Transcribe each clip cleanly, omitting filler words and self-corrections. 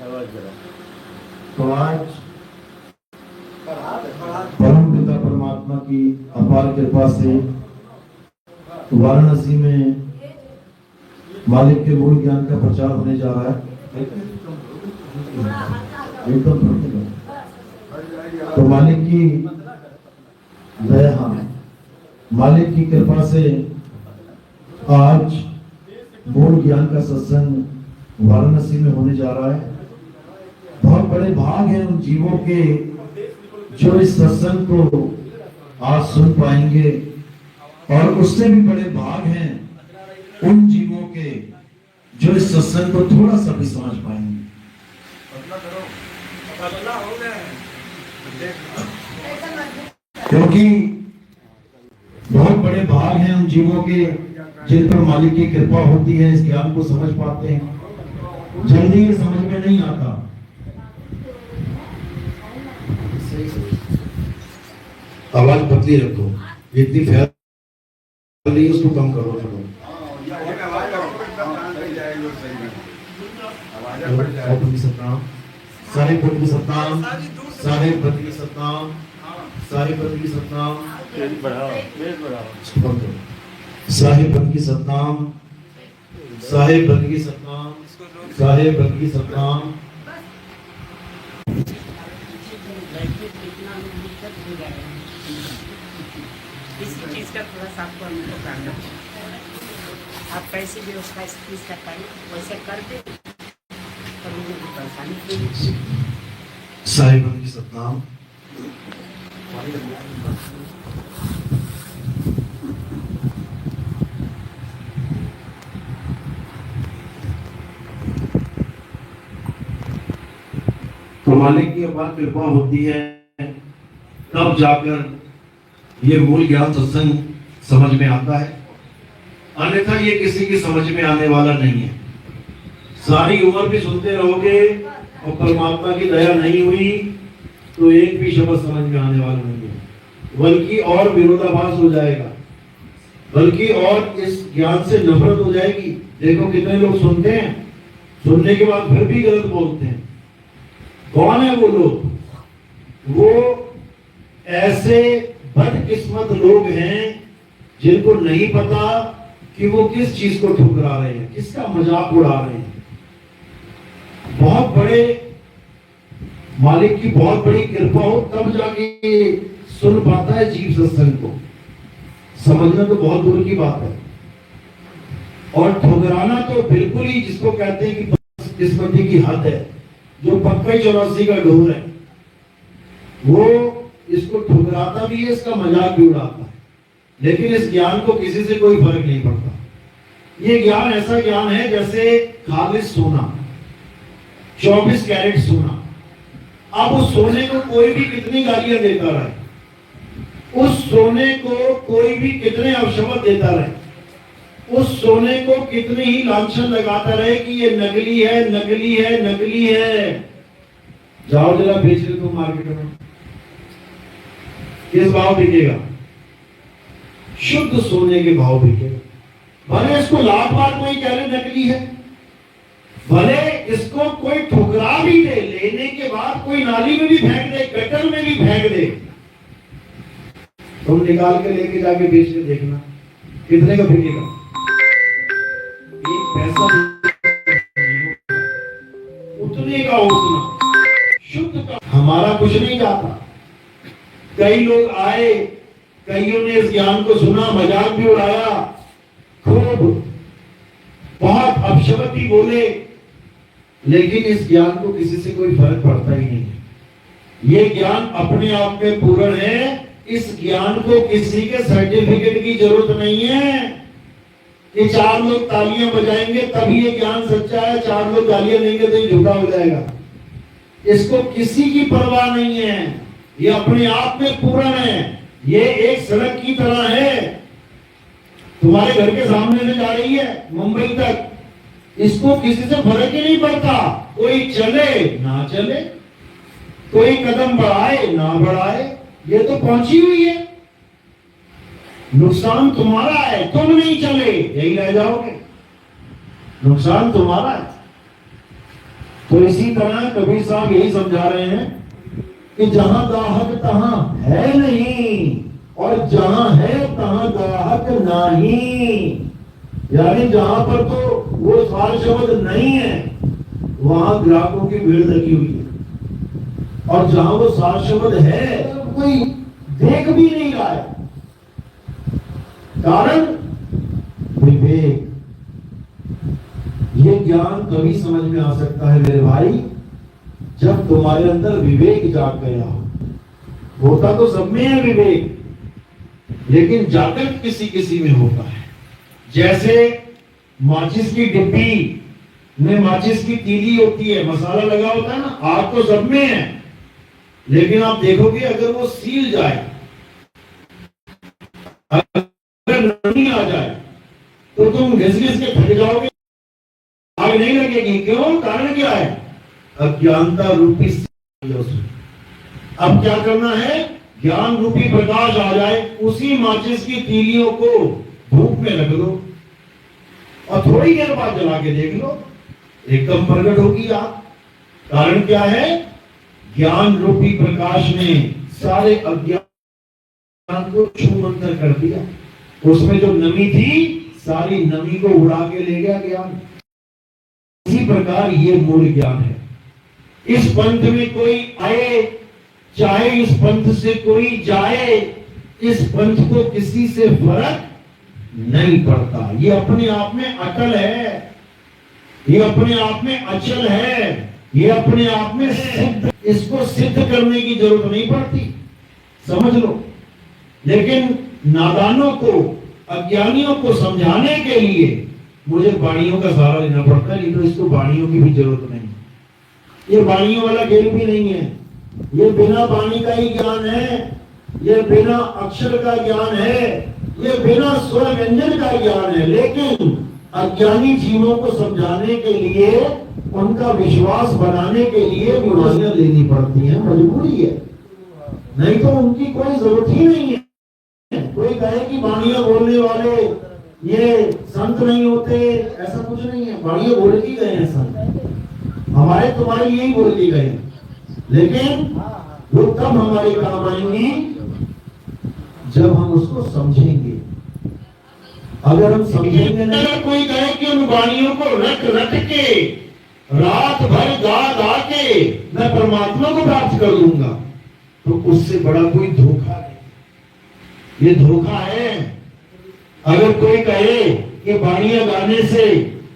तो आज परम पिता परमात्मा की अपार कृपा से वाराणसी में मालिक के मूल ज्ञान का प्रचार होने जा रहा है। एकदम तो मालिक की दया, मालिक की कृपा से आज मूल ज्ञान का सत्संग वाराणसी में होने जा रहा है। बहुत बड़े भाग हैं उन जीवों के जो इस सत्संग को आज सुन पाएंगे, और उससे भी बड़े भाग हैं उन जीवों के जो इस सत्संग को थोड़ा सा भी समझ पाएंगे। क्योंकि बहुत बड़े भाग हैं उन जीवों के जिन पर मालिक की कृपा होती है, इस ज्ञान को समझ पाते हैं। जल्दी ये समझ में नहीं आता। आवाज पतली रखो, जितनी फैल रही है उसको कम करो। सारे पद की सत्ताम, सारे पद की सत्ताम, सारे पद की सत्ताम, साहिब पद की सत्ताम, साहिब पद की सत्ताम, साहिब पद की सत्ताम। किसी चीज का थोड़ा सा आपको अनुभव करना, आप कैसी व्यवस्था इस चीज का करें वैसे कर दे, कभी भी परेशानी। साहिब की सत्ताम, तो मालिक की अपार कृपा होती है तब जाकर ये मूल ज्ञान सत्संग समझ में आता है, अन्यथा ये किसी की समझ में आने वाला नहीं है। सारी उम्र भी सुनते रहोगे और परमात्मा की दया नहीं हुई तो एक भी शब्द समझ में आने वाला नहीं है, बल्कि और विरोधाभास हो जाएगा, बल्कि और इस ज्ञान से नफरत हो जाएगी। देखो कितने लोग सुनते हैं, सुनने के बाद फिर भी गलत बोलते हैं। कौन है वो लोग? वो ऐसे बदकिस्मत लोग हैं जिनको नहीं पता कि वो किस चीज को ठुकरा रहे हैं, किसका मजाक उड़ा रहे हैं। बहुत बड़े मालिक की बहुत बड़ी कृपा हो तब जाके सुन पाता है जीव सत्संग को, समझना तो बहुत दूर की बात है। और ठुकराना तो बिल्कुल ही, जिसको कहते हैं कि बदकिस्मती की हद है, जो पक्का 84 का ढोर है, वो इसको ठुकराता भी है, इसका मजाक भी उड़ाता है, लेकिन इस ज्ञान को किसी से कोई फर्क नहीं पड़ता। ये ज्ञान ऐसा ज्ञान है जैसे खालिस सोना, 24 कैरेट सोना। अब उस सोने को कोई भी कितनी गालियां देता रहे, उस सोने को कोई भी कितने अपशब्द देता रहे, उस सोने को कितनी ही लांछन लगाता रहे कि ये नकली है, नकली है, नकली है। जाओ जरा बेच लो तुम मार्केट में, किस भाव बिकेगा? शुद्ध सोने के भाव बिकेगा। भले इसको लाख बार कोई कह ले नकली है, भले इसको कोई ठुकरा भी दे, लेने के बाद कोई नाली में भी फेंक दे, गटर में भी फेंक दे, तुम निकाल के लेके जाके बेच के देखना कितने का बिकेगा। एक पैसा उतने का उतना शुद्ध का। हमारा कुछ नहीं जाता। कई लोग आए, कईयों ने इस ज्ञान को सुना, मजाक भी उड़ाया, खूब बहुत अपशब्द भी बोले, लेकिन इस ज्ञान को किसी से कोई फर्क पड़ता ही नहीं है। ये ज्ञान अपने आप में पूर्ण है। इस ज्ञान को किसी के सर्टिफिकेट की जरूरत नहीं है कि 4 लोग तालियां बजाएंगे तभी ये ज्ञान सच्चा है, 4 लोग तालियां देंगे तो ये झूठा हो जाएगा। इसको किसी की परवाह नहीं है, ये अपने आप में पूर्ण है। ये एक सड़क की तरह है, तुम्हारे घर के सामने से जा रही है मुंबई तक, इसको किसी से फर्क ही नहीं पड़ता। कोई चले ना चले, कोई कदम बढ़ाए ना बढ़ाए, ये तो पहुंची हुई है। नुकसान तुम्हारा है, तुम नहीं चले यही रह जाओगे, नुकसान तुम्हारा है। तो इसी तरह कबीर साहब यही समझा रहे हैं कि जहां दाहक तहां है नहीं, और जहां है तहां दाहक नहीं। यानी जहां पर तो वो सार शब्द नहीं है वहां ग्राहकों की भीड़ लगी हुई है, और जहां वो सार शब्द है कोई देख भी नहीं रहा है। कारण विवेक। ये ज्ञान तभी समझ में आ सकता है मेरे भाई जब तुम्हारे अंदर विवेक जाग गया हो। होता तो सब में है विवेक, लेकिन जागृत किसी किसी में होता है। जैसे माचिस की डिब्बी में माचिस की तीली होती है, मसाला लगा होता है ना, आग तो सब में है, लेकिन आप देखोगे अगर वो सील जाए, अगर नमी आ जाए तो तुम घिस घिस के थक जाओगे, आग नहीं लगेगी। क्यों? कारण क्या है? अज्ञानता रूपी उसमें। अब क्या करना है? ज्ञान रूपी प्रकाश आ जाए, उसी माचिस की तीलियों को धूप में रख दो और थोड़ी देर बाद जला के देख लो, एकदम प्रकट होगी आग। कारण क्या है? ज्ञान रूपी प्रकाश ने सारे अज्ञान को छूमंतर कर दिया। उसमें जो नमी थी सारी नमी को उड़ा के ले गया ज्ञान। इसी प्रकार ये मूल ज्ञान है। इस पंथ में कोई आए, चाहे इस पंथ से कोई जाए, इस पंथ को किसी से फर्क नहीं पड़ता। ये अपने आप में अटल है, ये अपने आप में अचल है, ये अपने आप में सिद्ध। इसको सिद्ध करने की जरूरत नहीं पड़ती, समझ लो। लेकिन नादानों को, अज्ञानियों को समझाने के लिए मुझे वाणियों का सहारा लेना पड़ता है। नहीं तो इसको वाणियों की भी जरूरत नहीं। ये वाणियों वाला खेल भी नहीं है। ये बिना वाणी का ही ज्ञान है, ये बिना अक्षर का ज्ञान है, ये बिना स्वर व्यंजन का ज्ञान है। लेकिन अज्ञानी जीवों को समझाने के लिए, उनका विश्वास बनाने के लिए वाणियां लेनी पड़ती हैं, मजबूरी है। नहीं तो उनकी कोई जरूरत ही नहीं है। कोई कहे कि वाणियां बोलने वाले ये संत नहीं होते, ऐसा कुछ नहीं है। वाणियां बोल के गए हैं संत, हमारे तुम्हारे लिए ही बोल के गए हैं, लेकिन वो तब हमारे काम आएंगी जब हम उसको समझेंगे। अगर हम समझेंगे नहीं, अगर कोई कहे कि उन वाणियों को रट रट के रात भर गा गा के मैं परमात्मा को प्राप्त कर लूंगा, तो उससे बड़ा कोई धोखा नहीं। ये धोखा है। अगर कोई कहे कि वाणियां गाने से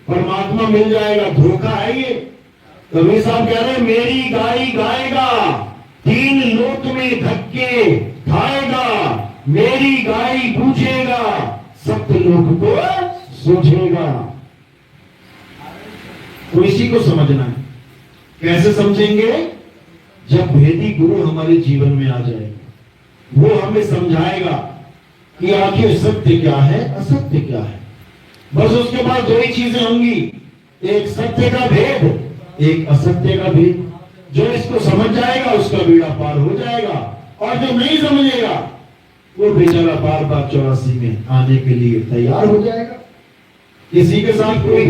परमात्मा मिल जाएगा, धोखा है ये। कबीर साहब कह रहे हैं, मेरी गाई गाएगा, तीन लोक में धक्के खाएगा, मेरी गाई पूछेगा, सप्त लोक को सूझेगा। तो इसी को समझना है। कैसे समझेंगे? जब भेदी गुरु हमारे जीवन में आ जाएगा, वो हमें समझाएगा कि आखिर सत्य क्या है, असत्य क्या है। बस उसके बाद दो ही चीजें होंगी, एक सत्य का भेद, एक असत्य का भेद। जो इसको समझ जाएगा उसका बेड़ा पार हो जाएगा, और जो नहीं समझेगा वो बेचारा बार बार 84 में आने के लिए तैयार हो जाएगा। किसी के साथ कोई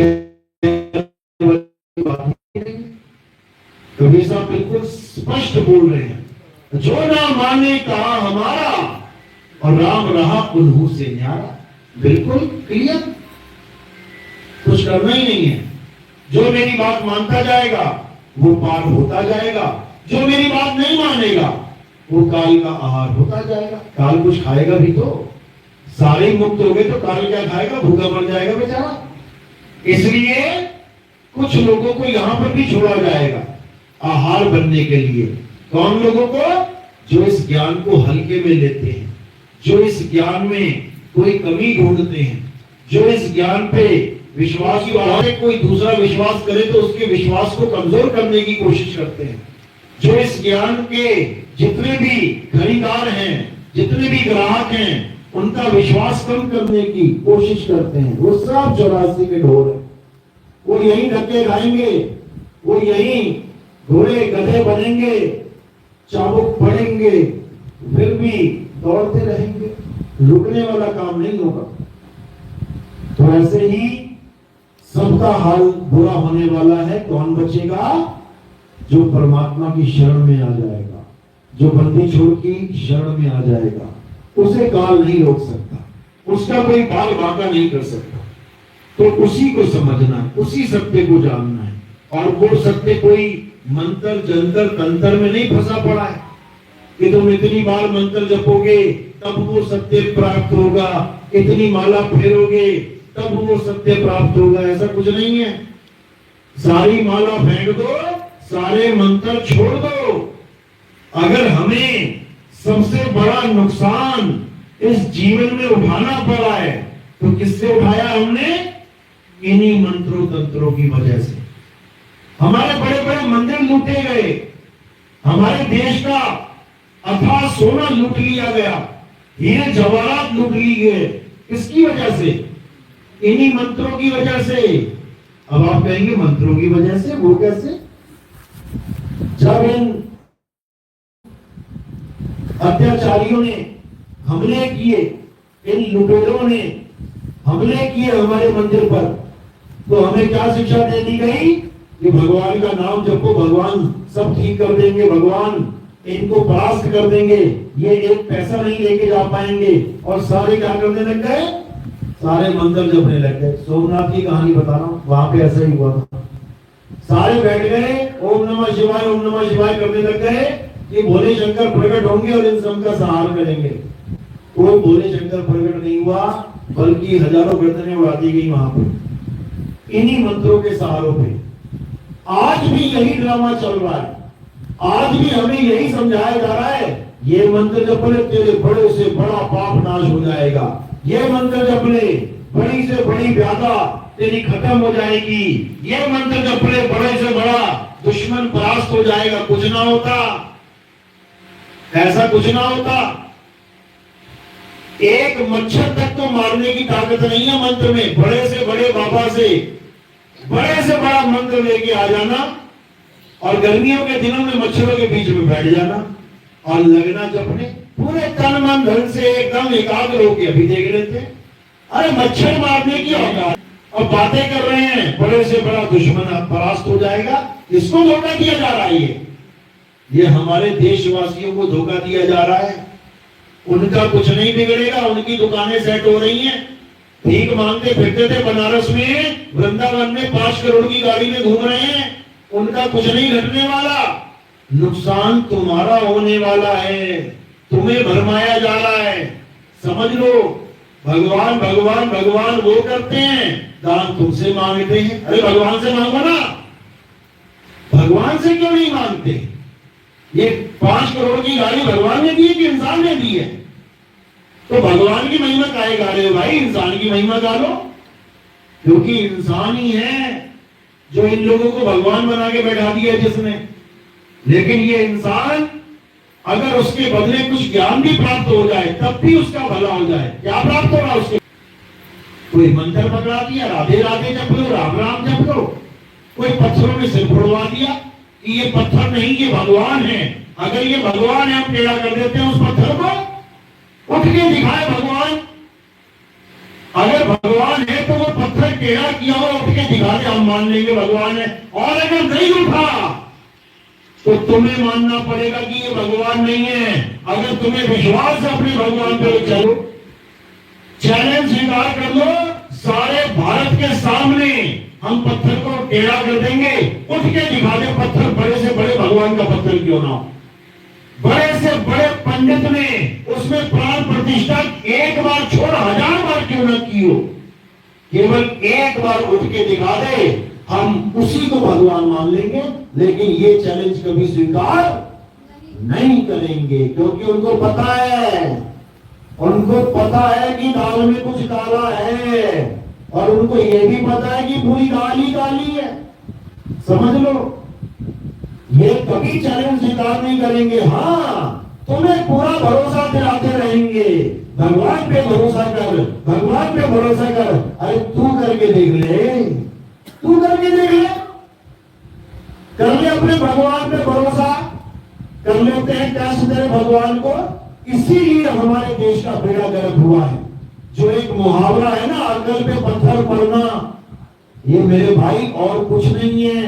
बात नहीं। कबीर साहब बिल्कुल स्पष्ट बोल रहे हैं, जो ना माने कहा हमारा, और राम रहा उन्हू से न्यारा। बिल्कुल क्लियर, कुछ करना ही नहीं है। जो मेरी बात मानता जाएगा वो पार होता जाएगा, जो मेरी बात नहीं मानेगा वो काल का आहार होता जाएगा। काल कुछ खाएगा भी तो, सारे ही मुक्त हो गए तो काल क्या खाएगा? भूखा मर जाएगा बेचारा। इसलिए कुछ लोगों को यहां पर भी छोड़ा जाएगा आहार बनने के लिए। कौन लोगों को? जो इस ज्ञान को हल्के में लेते हैं, जो इस ज्ञान में कोई कमी ढूंढते हैं, जो इस ज्ञान पे विश्वास की बात है, कोई दूसरा विश्वास करे तो उसके विश्वास को कमजोर करने की कोशिश करते हैं। जो इस ज्ञान के जितने भी खरीदार हैं, जितने भी ग्राहक हैं, उनका विश्वास कम करने की कोशिश करते हैं, वो सब 84 के ढोर है। वो यही धक्के खाएंगे, वो यही घोड़े गधे बनेंगे, चाबुक पड़ेंगे, फिर भी दौड़ते रहेंगे, रुकने वाला काम नहीं होगा। तो ऐसे ही सबका हाल बुरा होने वाला है। कौन बचेगा? जो परमात्मा की शरण में आ जाएगा, जो बंदी छोड़ की शरण में आ जाएगा, उसे काल नहीं रोक सकता, उसका कोई बाल बांका नहीं कर सकता। तो उसी को समझना है, उसी सत्य को जानना है। और वो सत्य कोई मंत्र जंतर तंत्र में नहीं फंसा पड़ा है कि तुम इतनी बार मंत्र जपोगे तब वो सत्य प्राप्त होगा, इतनी माला फेरोगे तब वो सत्य प्राप्त होगा। ऐसा कुछ नहीं है। सारी माला फेंक दो, सारे मंत्र छोड़ दो। अगर हमें सबसे बड़ा नुकसान इस जीवन में उठाना पड़ा है तो किससे उठाया हमने? इन्हीं मंत्रों तंत्रों की वजह से। हमारे बड़े बड़े मंदिर लूटे गए, हमारे देश का अथाह सोना लूट लिया गया, हीरे जवाहरात लूट लिए गए। किसकी वजह से? इन्हीं मंत्रों की वजह से। अब आप कहेंगे मंत्रों की वजह से, वो कैसे? जब इन अत्याचारियों ने हमले किए, इन लुटेरों ने हमले किए हमारे मंदिर पर, तो हमें क्या शिक्षा दे दी गई कि भगवान का नाम जपो, भगवान सब ठीक कर देंगे, भगवान इनको परास्त कर देंगे, ये एक पैसा नहीं लेके जा पाएंगे। और सारे क्या करने लग गए? सारे मंदिर जपने लग गए। सोमनाथ की कहानी बता रहा हूं, वहां पे ऐसा ही हुआ था। सारे बैठ गए, ओम नमः शिवाय ओम नमः शिवाय करने लग गए कि भोले शंकर प्रकट होंगे और इन सबका संहार करेंगे। कोई भोले शंकर प्रकट नहीं हुआ, बल्कि हजारों गर्दनें उड़ा दी गई वहां पे, इन्हीं मंत्रों के सहारों पे। आज भी यही ड्रामा चल रहा है। आज भी हमें यही समझाया जा रहा है, ये मंत्र जप ले तेरे बड़े से बड़ा पाप नाश हो जाएगा, ये मंत्र जप ले बड़ी से बड़ी व्याधा तेरी खत्म हो जाएगी, ये मंत्र जप ले बड़े से बड़ा दुश्मन परास्त हो जाएगा। कुछ ना होता, ऐसा कुछ ना होता। एक मच्छर तक तो मारने की ताकत नहीं है मंत्र में। बड़े से बड़े बाबा से बड़े से बड़ा मंत्र लेके आ जाना और गर्मियों के दिनों में मच्छरों के बीच में बैठ जाना और लगना जपने, पूरे तन मन धन से एकदम एकाग्र होकर। अभी देख लेते हैं, अरे मच्छर मारने की औकात और बातें कर रहे हैं, बड़े से बड़ा दुश्मन परास्त हो जाएगा। इसको धोखा दिया जा रहा है। ये हमारे देशवासियों को धोखा दिया जा रहा है। उनका कुछ नहीं बिगड़ेगा, उनकी दुकानें सेट हो रही हैं, भीख मांगते फिरते थे बनारस में, वृंदावन में 5 करोड़ की गाड़ी में घूम रहे हैं, उनका कुछ नहीं घटने वाला। नुकसान तुम्हारा होने वाला है, तुम्हें भरमाया जा रहा है। समझ लो, भगवान भगवान भगवान वो करते हैं, दान तुमसे मांगते हैं। अरे भगवान से मांगो ना, भगवान से क्यों नहीं मांगते? ये 5 करोड़ की गाड़ी भगवान ने दी है कि इंसान ने दी है? तो भगवान की महिमा काहे गा रहे हो भाई? इंसान की महिमा गा लो, क्योंकि इंसान ही है जो इन लोगों को भगवान बना के बैठा दिया जिसने। लेकिन ये इंसान अगर उसके बदले कुछ ज्ञान भी प्राप्त हो जाए तब भी उसका भला हो जाए। क्या प्राप्त होगा उसके? कोई मंत्र पकड़ा दिया, राधे राधे जप लो, राम राम जप लो। कोई पत्थरों में सिर फोड़वा दिया कि ये पत्थर नहीं, ये भगवान है। अगर ये भगवान है, हम टेढ़ा कर देते हैं उस पत्थर को, उठ के दिखाए भगवान। अगर भगवान है तो वो पत्थर टेढ़ा किया हो, उठ के दिखा दे, हम मान लेंगे भगवान है। और अगर नहीं उठा तो तुम्हें मानना पड़ेगा कि ये भगवान नहीं है। अगर तुम्हें विश्वास है अपने भगवान पे, चलो चैलेंज स्वीकार कर लो। सारे भारत के सामने हम पत्थर को टेढ़ा कर देंगे, उठ के दिखा दे पत्थर, बड़े से बड़े भगवान का पत्थर क्यों ना हो। बड़े से बड़े पंडित ने उसमें प्राण प्रतिष्ठा एक बार छोड़ 1000 बार क्यों न की हो, केवल एक बार उठ के दिखा दे, हम उसी को भगवान मान लेंगे। लेकिन ये चैलेंज कभी स्वीकार नहीं करेंगे, क्योंकि उनको पता है कि दाल में कुछ काला है, और उनको ये भी पता है कि पूरी दाल ही काली है। समझ लो, ये कभी चैलेंज स्वीकार नहीं करेंगे। हाँ, तुम्हें पूरा भरोसा दिलाते रहेंगे, भगवान पे भरोसा कर, भगवान पे भरोसा कर। अरे तू करके देख ले, तू करके देख ले, कर ले अपने भगवान पे भरोसा। कर लेते हैं टेस्ट तेरे भगवान को। इसीलिए हमारे देश का बेड़ा गर्क हुआ है। जो एक मुहावरा है ना, अकल पे पत्थर पड़ना, ये मेरे भाई और कुछ नहीं है,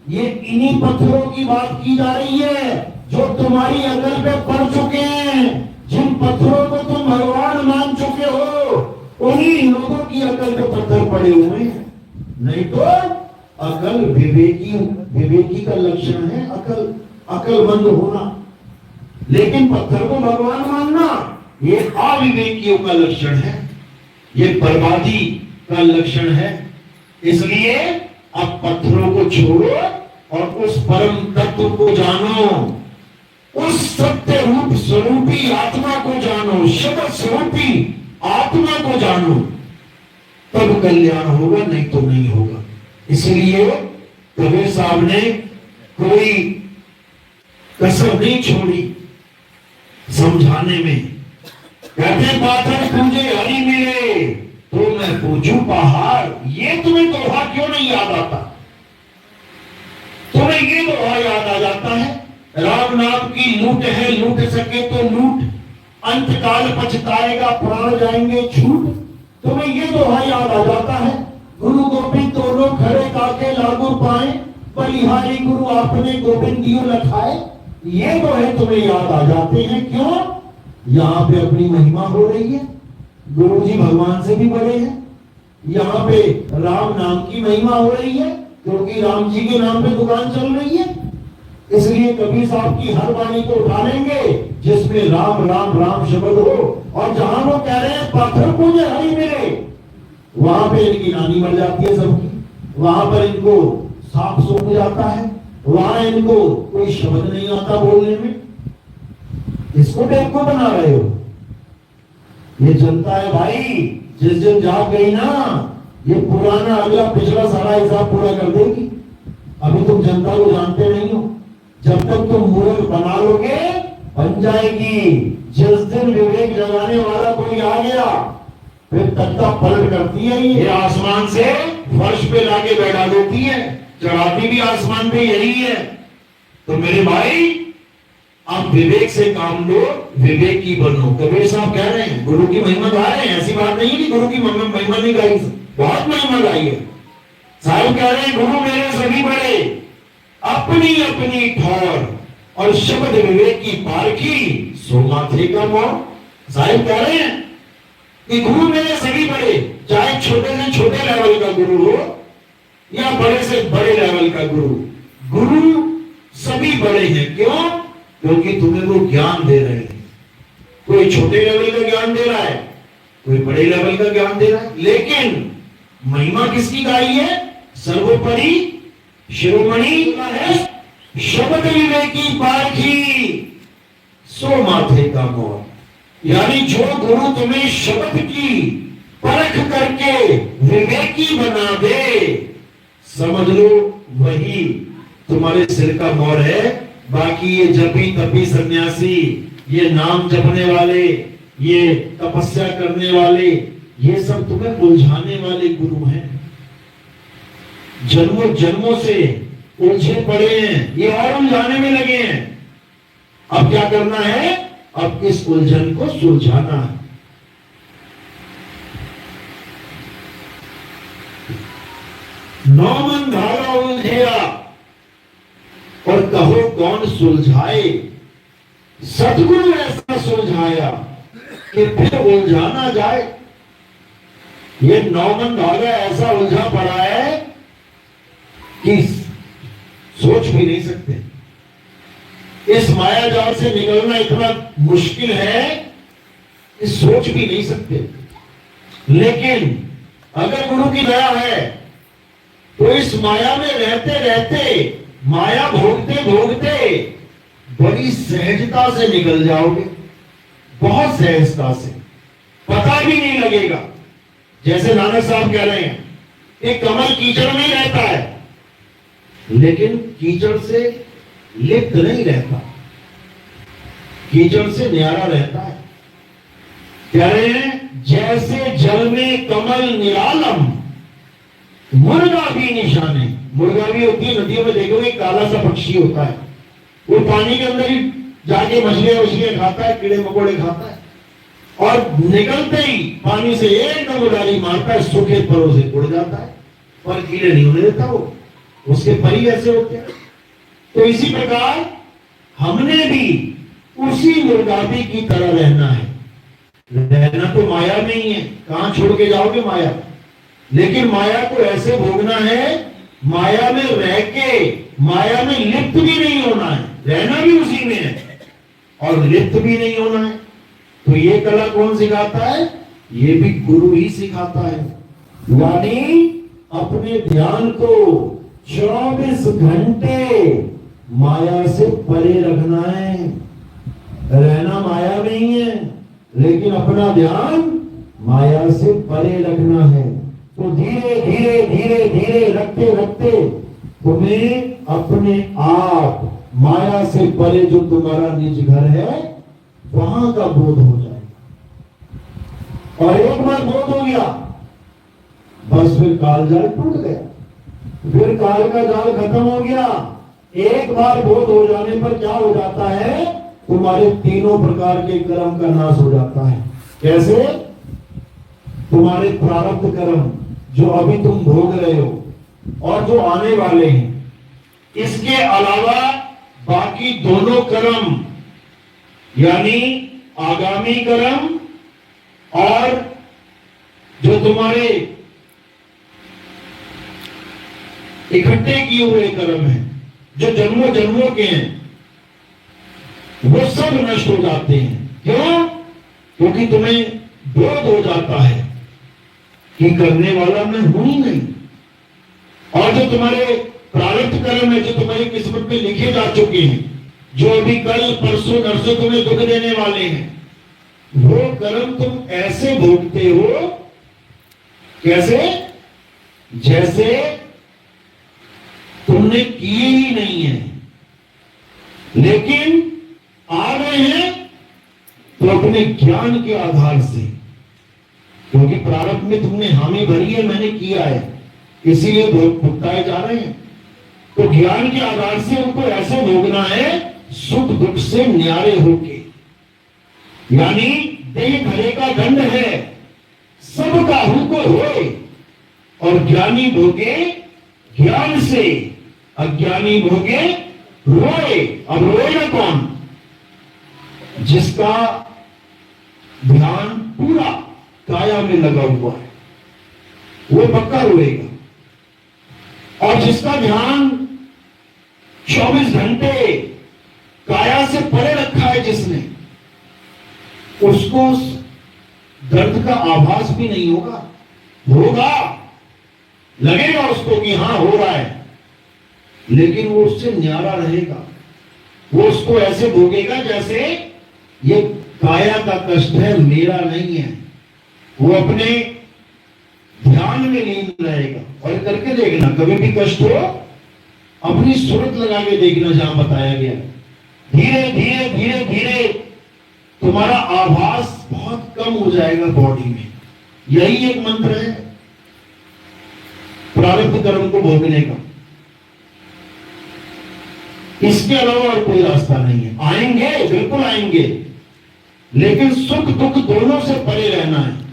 ये इन्हीं पत्थरों की बात की जा रही है जो तुम्हारी अकल पे पड़ चुके हैं। जिन पत्थरों को तुम भगवान मान चुके हो, उन्हीं लोगों की अकल पे पत्थर पड़े हुए हैं। नहीं तो अकल विवेकी का लक्षण है, अकलमंद होना। लेकिन पत्थर को भगवान मानना ये अविवेकियों का लक्षण है, ये बर्बादी का लक्षण है। इसलिए अब पत्थरों को छोड़ो और उस परम तत्व को जानो, उस सत्य रूप स्वरूपी आत्मा को जानो, शब्द स्वरूपी आत्मा को जानो, तब कल्याण होगा, नहीं तो नहीं होगा। इसलिए कबीर साहब ने कोई कसर नहीं छोड़ी समझाने में। कहते पाथर पूजे हरि मिले तो मैं पूजू पहाड़। ये तुम्हें दोहा क्यों नहीं याद आता? तुम्हें ये दोहा याद आ जाता है, राम नाम की लूट है, लूट सके तो लूट, अंत काल पछताएगा, प्राण जाएंगे छूट। तुम्हें ये दोहा याद आ जाता है, गुरु गोविंद दोनों खड़े काके लागू पाए, बलिहारी गुरु आपने गोविंदियों लखाए। ये दोहे तुम्हें याद आ जाते हैं। क्यों? यहाँ पे अपनी महिमा हो रही है, गुरु जी भगवान से भी बड़े हैं। यहाँ पे राम नाम की महिमा हो रही है क्योंकि राम जी के नाम पे दुकान चल रही है। इसलिए कबीर साहब की हर वाणी को उठा लेंगे जिसमें राम राम राम शब्द हो। और जहां वो कह रहे हैं पाथर पूजे हरि मिले, वहां पे इनकी नानी मर जाती है सबकी, वहां पर इनको सांप सूख जाता है, वहां इनको कोई शब्द नहीं आता बोलने में। इसको बेवकूफ बना रहे हो। ये जनता है भाई, जिस दिन जाग गई ना, ये पुराना अगला पिछला सारा हिसाब पूरा कर देगी। अभी तुम जनता को जानते नहीं हो। जब तक तुम मूर्ख बना लोगे, बन जाएगी। जिस दिन विवेक जगाने वाला कोई आ गया, फिर तख्ता पलट करती है। ये आसमान से फर्श पे लाके बैठा देती है, चढ़ाती भी आसमान पे यही है। तो मेरे भाई, आप विवेक से काम लो, विवेकी बनो। कबीर साहब कह रहे हैं गुरु की महिमा गा रहे हैं। ऐसी बात नहीं है कि गुरु की महिमा नहीं गाई, बहुत महिमा गाई है। साहब कह रहे हैं गुरु मेरे सभी बड़े, अपनी अपनी ठौर, और शब्द विवेकी पारखी, सो माथे का मोर। साहब कह रहे हैं कि गुरु मेरे सभी बड़े, चाहे छोटे से छोटे लेवल का गुरु हो या बड़े से बड़े लेवल का गुरु, गुरु सभी बड़े हैं। क्यों? क्योंकि तुम्हें वो ज्ञान दे रहे हैं। कोई छोटे लेवल का ज्ञान दे रहा है, कोई बड़े लेवल का ज्ञान दे रहा है। लेकिन महिमा किसकी गाई है? सर्वोपरि शिरोमणि है, शब्द विवेकी पारखी, सो माथे का मोर। यानी जो गुरु तुम्हें शब्द की परख करके विवेकी बना दे, समझ लो वही तुम्हारे सिर का मोर है। बाकी ये जपी तपी सन्यासी, ये नाम जपने वाले, ये तपस्या करने वाले, ये सब तुम्हें उलझाने वाले गुरु हैं। जन्मों जन्मों से उलझे पड़े हैं, ये और उलझाने में लगे हैं। अब क्या करना है? अब इस उलझन को सुलझाना है। नौ मन धारा उलझिया और कहो कौन सुलझाए। सतगुरु ऐसा सुलझाया कि फिर उलझा ना जाए। ये नौ मन धागा ऐसा उलझा पड़ा है कि सोच भी नहीं सकते। इस माया जाल से निकलना इतना मुश्किल है कि सोच भी नहीं सकते। लेकिन अगर गुरु की दया है तो इस माया में रहते रहते, माया भोगते भोगते बड़ी सहजता से निकल जाओगे, बहुत सहजता से, पता भी नहीं लगेगा। जैसे नानक साहब कह रहे हैं कि कमल कीचड़ में रहता है, लेकिन कीचड़ से लिप्त नहीं रहता, कीचड़ से न्यारा रहता है। कह रहे हैं जैसे जल में कमल निरालम, मुर्गा भी निशाने। मुर्गा भी होती है, नदियों में देखोगे काला सा पक्षी होता है, वो पानी के अंदर ही जाके मछलियां खाता है, कीड़े मकोड़े खाता है, और निकलते ही पानी से एकदम उड़ारी मारता है, सूखे परों से उड़ जाता है, पर कीड़े नहीं होने देता वो। उसके परी ऐसे होते हैं। तो इसी प्रकार हमने भी उसी मुर्गाबी की तरह रहना है। रहना तो माया में ही है, कहां छोड़ के जाओगे माया, लेकिन माया को ऐसे भोगना है, माया में रह के माया में लिप्त भी नहीं होना है, रहना भी उसी में है और लिप्त भी नहीं होना है। तो ये कला कौन सिखाता है? ये भी गुरु ही सिखाता है। यानी अपने ध्यान को 24 घंटे माया से परे रखना है। रहना माया में ही है, लेकिन अपना ध्यान माया से परे रखना है। तो धीरे धीरे धीरे धीरे रखते रखते तुम्हें अपने आप माया से परे जो तुम्हारा निज घर है वहां का बोध हो जाएगा। और एक बार बोध हो गया बस फिर काल जाल टूट गया, फिर काल का जाल खत्म हो गया। एक बार बोध हो जाने पर क्या हो जाता है? तुम्हारे तीनों प्रकार के कर्म का नाश हो जाता है। कैसे? तुम्हारे प्रारब्ध कर्म जो अभी तुम भोग रहे हो और जो आने वाले हैं, इसके अलावा बाकी दोनों कर्म यानी आगामी कर्म और जो तुम्हारे इकट्ठे किए हुए कर्म हैं, जो जन्मों जन्मों के हैं, वो सब नष्ट हो जाते हैं। क्यों? क्योंकि तुम्हें बोध हो जाता है कि करने वाला मैं हूं ही नहीं। और जो तुम्हारे प्रारब्ध कर्म है, जो तुम्हारी किस्मत में लिखे जा चुके हैं, जो अभी कल परसों नरसों तुम्हें दुख देने वाले हैं, वो कर्म तुम ऐसे भोगते हो। कैसे? जैसे तुमने किए ही नहीं है, लेकिन आ गए हैं तो अपने ज्ञान के आधार से, क्योंकि प्रारब्ध में तुमने हामी भरी है, मैंने किया है, इसीलिए भुगताए जा रहे हैं। तो ज्ञान के आधार से उनको ऐसे भोगना है सुख दुख से न्यारे होके। यानी देह भरे का दंड है, सब काहू को होए, और ज्ञानी भोगे ज्ञान से, अज्ञानी भोगे रोए। अब रोएगा कौन? जिसका ध्यान पूरा काया में लगा हुआ है, वो पक्का रोएगा। और जिसका ध्यान 24 घंटे काया से परे रखा है जिसने, उसको दर्द का आभास भी नहीं होगा। होगा, लगेगा उसको कि हां हो रहा है, लेकिन वो उससे न्यारा रहेगा। वो उसको ऐसे भोगेगा जैसे ये काया का कष्ट है, मेरा नहीं है। वो अपने ध्यान में लीन रहेगा। और करके देखना, कभी भी कष्ट हो अपनी सूरत लगा के देखना जहां बताया गया। धीरे धीरे धीरे धीरे तुम्हारा आभास बहुत कम हो जाएगा बॉडी में। यही एक मंत्र है प्रारब्ध कर्म को भोगने का। इसके अलावा और कोई रास्ता नहीं है। आएंगे, बिल्कुल आएंगे, लेकिन सुख दुख दोनों से परे रहना है।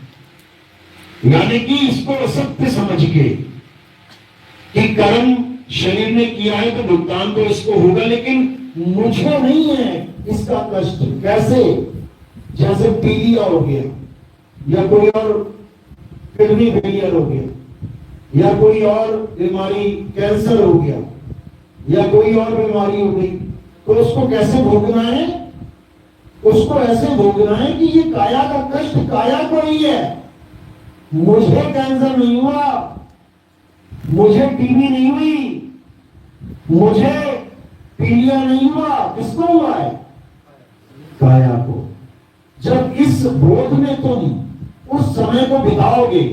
यानी कि इसको असत्य समझ के कि कर्म शरीर ने किया है तो भुगतान तो इसको होगा, लेकिन मुझे नहीं है इसका कष्ट। कैसे? जैसे पीलिया हो गया, या कोई और किडनी फेलियर हो गया, या कोई और बीमारी कैंसर हो गया, या कोई और बीमारी हो गई, तो उसको कैसे भोगना है? उसको ऐसे भोगना है कि ये काया का कष्ट काया को ही है। मुझे कैंसर नहीं हुआ, मुझे टीबी नहीं हुई, मुझे पीलिया नहीं हुआ, किसको हुआ है? काया को। जब इस बोध में तुम उस समय को बिताओगे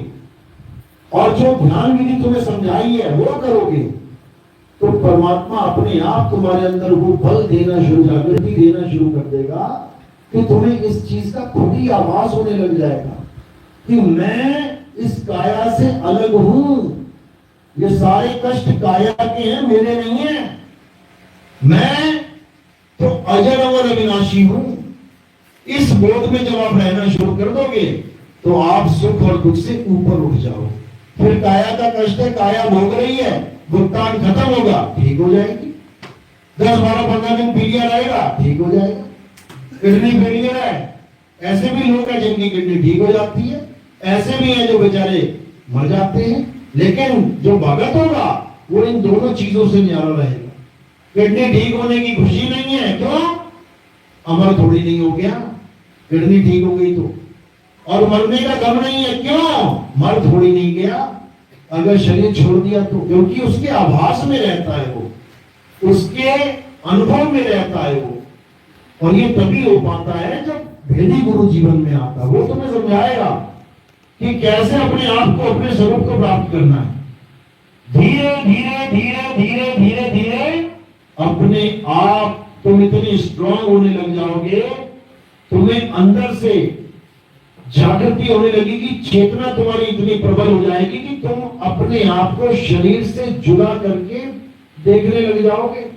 और जो ध्यान विधि तुम्हें समझाई है वो करोगे, तो परमात्मा अपने आप तुम्हारे अंदर वो बल देना शुरू, जागृति देना शुरू कर देगा कि तुम्हें इस चीज का खुद ही आभास होने लग जाएगा कि मैं इस काया से अलग हूं। ये सारे कष्ट काया के हैं, मेरे नहीं है। मैं तो अजर और अविनाशी हूं। इस बोध में जब आप रहना शुरू कर दोगे तो आप सुख और दुख से ऊपर उठ जाओगे। फिर काया का कष्ट है, काया भोग रही है, भुगतान खत्म होगा, ठीक हो जाएगी। 10-12-15 दिन पीलिया रहेगा, ठीक हो जाएगा। किडनी फेलियर है, ऐसे भी लोग हैं जिनकी किडनी ठीक हो जाती है, ऐसे भी हैं जो बेचारे मर जाते हैं। लेकिन जो भगत होगा वो इन दोनों चीजों से न्यारा रहेगा। किडनी ठीक होने की खुशी नहीं है, क्यों? अमर थोड़ी नहीं हो गया, किडनी ठीक हो गई तो। और मरने का गम नहीं है, क्यों? मर थोड़ी नहीं गया अगर शरीर छोड़ दिया तो, क्योंकि उसके आभास में रहता है वो, उसके अनुभव में रहता है वो। और ये तभी हो पाता है जब भेदी गुरु जीवन में आता है। वो तुम्हें समझाएगा कि कैसे अपने आप को, अपने स्वरूप को प्राप्त करना है। धीरे धीरे धीरे धीरे धीरे धीरे अपने आप तुम इतने स्ट्रांग होने लग जाओगे, तुम्हें अंदर से जागृति होने लगेगी, चेतना तुम्हारी इतनी प्रबल हो जाएगी कि तुम अपने आप को शरीर से जुदा करके देखने लग जाओगे।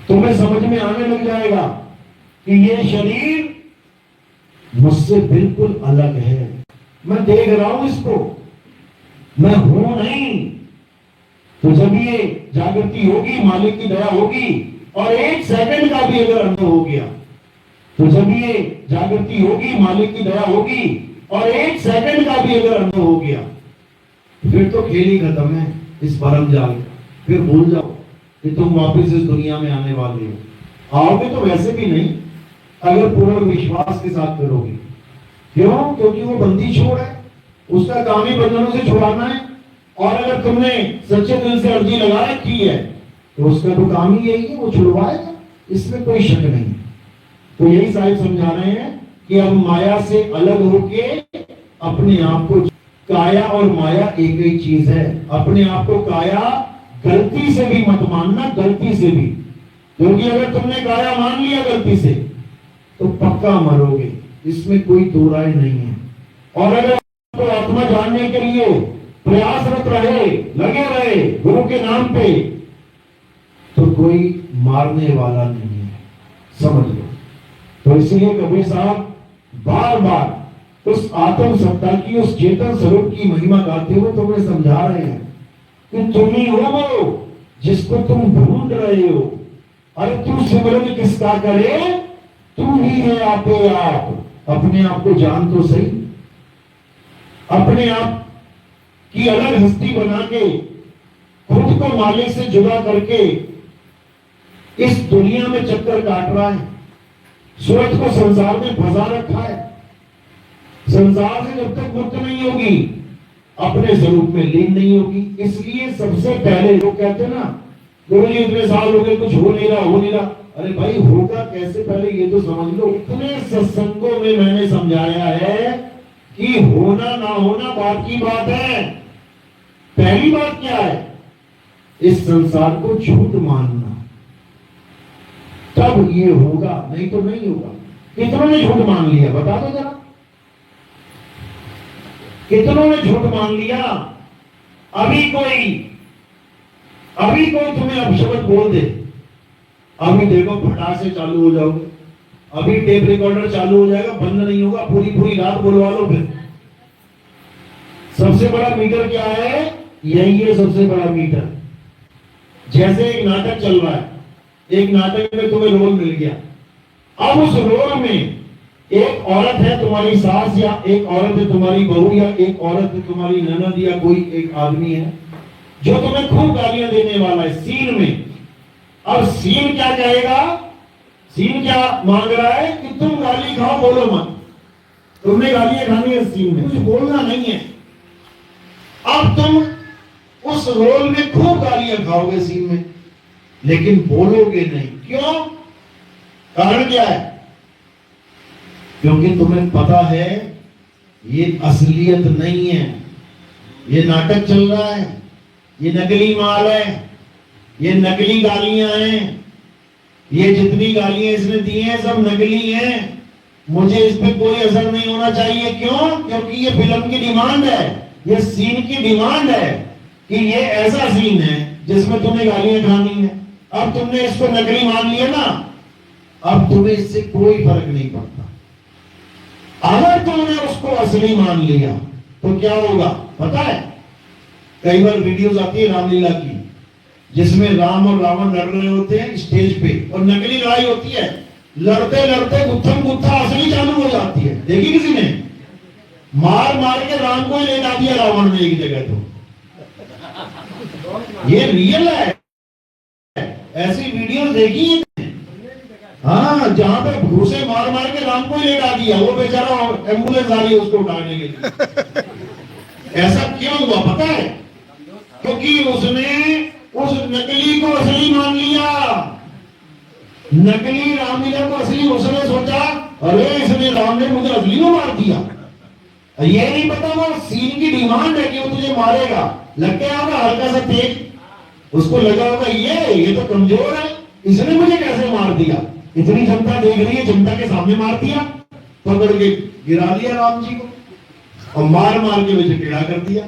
तुम्हें समझ में आने लग जाएगा कि ये शरीर मुझसे बिल्कुल अलग है, मैं देख रहा हूं इसको, मैं हूं नहीं। तो जब ये जागृति होगी, मालिक की दया होगी, और 1 सेकंड का भी अगर अनुभव हो गया, तो जब ये जागृति होगी, मालिक की दया होगी, और 1 सेकंड का भी अगर अनुभव हो गया, फिर तो खेल ही खत्म है इस परम जाल का। फिर भूल जाओ कि तुम वापस इस दुनिया में आने वाले हो। आओगे तो वैसे भी नहीं, अगर पूर्ण विश्वास के साथ करोगे। क्यों? क्योंकि वो बंदी छोड़ है, उसका काम ही बंधनों से छुड़ाना है। और अगर तुमने सच्चे दिल से अर्जी लगा रखी है तो उसका तो काम ही यही है, वो छुड़वाएगा, इसमें कोई शक नहीं। तो यही साहिब समझा रहे हैं कि अब माया से अलग होके अपने आप को, काया और माया एक ही चीज है। अपने आप को काया गलती से भी मत मानना, गलती से भी, क्योंकि अगर तुमने काया मान लिया गलती से तो पक्का मरोगे, इसमें कोई दो राय नहीं है। और अगर तो आत्मा जानने के लिए प्रयासरत रहे, लगे रहे गुरु के नाम पे, तो कोई मारने वाला नहीं है, समझ लो। तो इसलिए कबीर साहब बार बार उस आत्म सत्ता की, उस चेतन स्वरूप की महिमा गाते हुए तुम्हें समझा रहे हैं कि तुम ही हो वो जिसको तुम ढूंढ रहे हो। अरे तू सिमरन किसका करे, तू ही है आपे आप। अपने आप को जान तो सही, अपने आप की अलग हस्ती बना के, खुद को मालिक से जुदा करके इस दुनिया में चक्कर काट रहा है, सूरत को संसार में फंसा रखा है। संसार से जब तक मुक्त नहीं होगी, अपने स्वरूप में लीन नहीं होगी। इसलिए सबसे पहले लोग कहते हैं ना, गुरु जी इतने साल हो गए, कुछ हो नहीं रहा, हो नहीं रहा। अरे भाई होगा कैसे, पहले ये तो समझ लो। इतने सत्संगों में मैंने समझाया है कि होना ना होना बात की बात है। पहली बात क्या है, इस संसार को झूठ मानना, तब ये होगा, नहीं तो नहीं होगा। कितनों ने झूठ मान लिया, बता दो जरा, कितनों ने झूठ मान लिया। अभी कोई तुम्हें अपशब्द बोल दे, अभी देखो फटाक से चालू हो जाओगे, अभी टेप रिकॉर्डर चालू हो जाएगा, बंद नहीं होगा, पूरी रात बोलवा लो। फिर सबसे बड़ा मीटर क्या है, यही है सबसे बड़ा मीटर। जैसे एक नाटक चल रहा है, एक नाटक में तुम्हें रोल मिल गया, अब उस रोल में एक औरत है तुम्हारी सास, या एक औरत है तुम्हारी बहू, या एक औरत है तुम्हारी ननद, या कोई एक आदमी है जो तुम्हें खूब गालियां देने वाला है सीन में। अब सीन क्या कहेगा, सीन क्या मांग रहा है कि तुम गाली खाओ, बोलो मत, तुमने गालियां खानी है सीन में, कुछ बोलना नहीं है। अब तुम उस रोल में खूब गालियां खाओगे सीन में, लेकिन बोलोगे नहीं। क्यों? कारण क्या है? क्योंकि तुम्हें पता है ये असलियत नहीं है, ये नाटक चल रहा है, ये नकली माल है, ये नकली गालियां हैं, ये जितनी गालियां इसने दी हैं सब नकली हैं। मुझे इस पे कोई असर नहीं होना चाहिए। क्यों? क्योंकि ये फिल्म की डिमांड है, ये सीन की डिमांड है कि ये ऐसा सीन है जिसमें तुम्हें गालियां खानी है। अब तुमने इसको नकली मान लिया ना, अब तुम्हें इससे कोई फर्क नहीं पड़ता। अगर तुमने उसको असली मान लिया तो क्या होगा पता है? कई बार वीडियोस आती है रामलीला की जिसमें राम और रावण लड़ रहे होते हैं स्टेज पे और नकली लड़ाई होती है, लड़ते लड़ते गुत्थम गुत्था असली चालू हो जाती है। देखी किसी ने? मार मार के राम को ही ले जा दिया रावण ने एक जगह। तो ये रियल है, ऐसी वीडियो देखी है। हाँ, जहां पे घूसे मार मार के राम को ही ले जा दिया, वो बेचारा एम्बुलेंस आ रही है उसको उठाने के लिए। ऐसा क्यों हुआ पता है? क्योंकि उसने उस नकली को असली मान लिया। नकली रामलीला को असली उसने सोचा, अरे इसने राम ने मुझे असली में मार दिया। ये नहीं पता वो सीन की डिमांड है कि वो तुझे मारेगा। लग गया होगा हल्का सा तेज, उसको लगा होगा ये तो कमजोर है, इसने मुझे कैसे मार दिया। इतनी जनता देख रही है, जनता के सामने मार दिया, पकड़ के गिरा लिया राम जी को और मार मार के मुझे टेढ़ा कर दिया।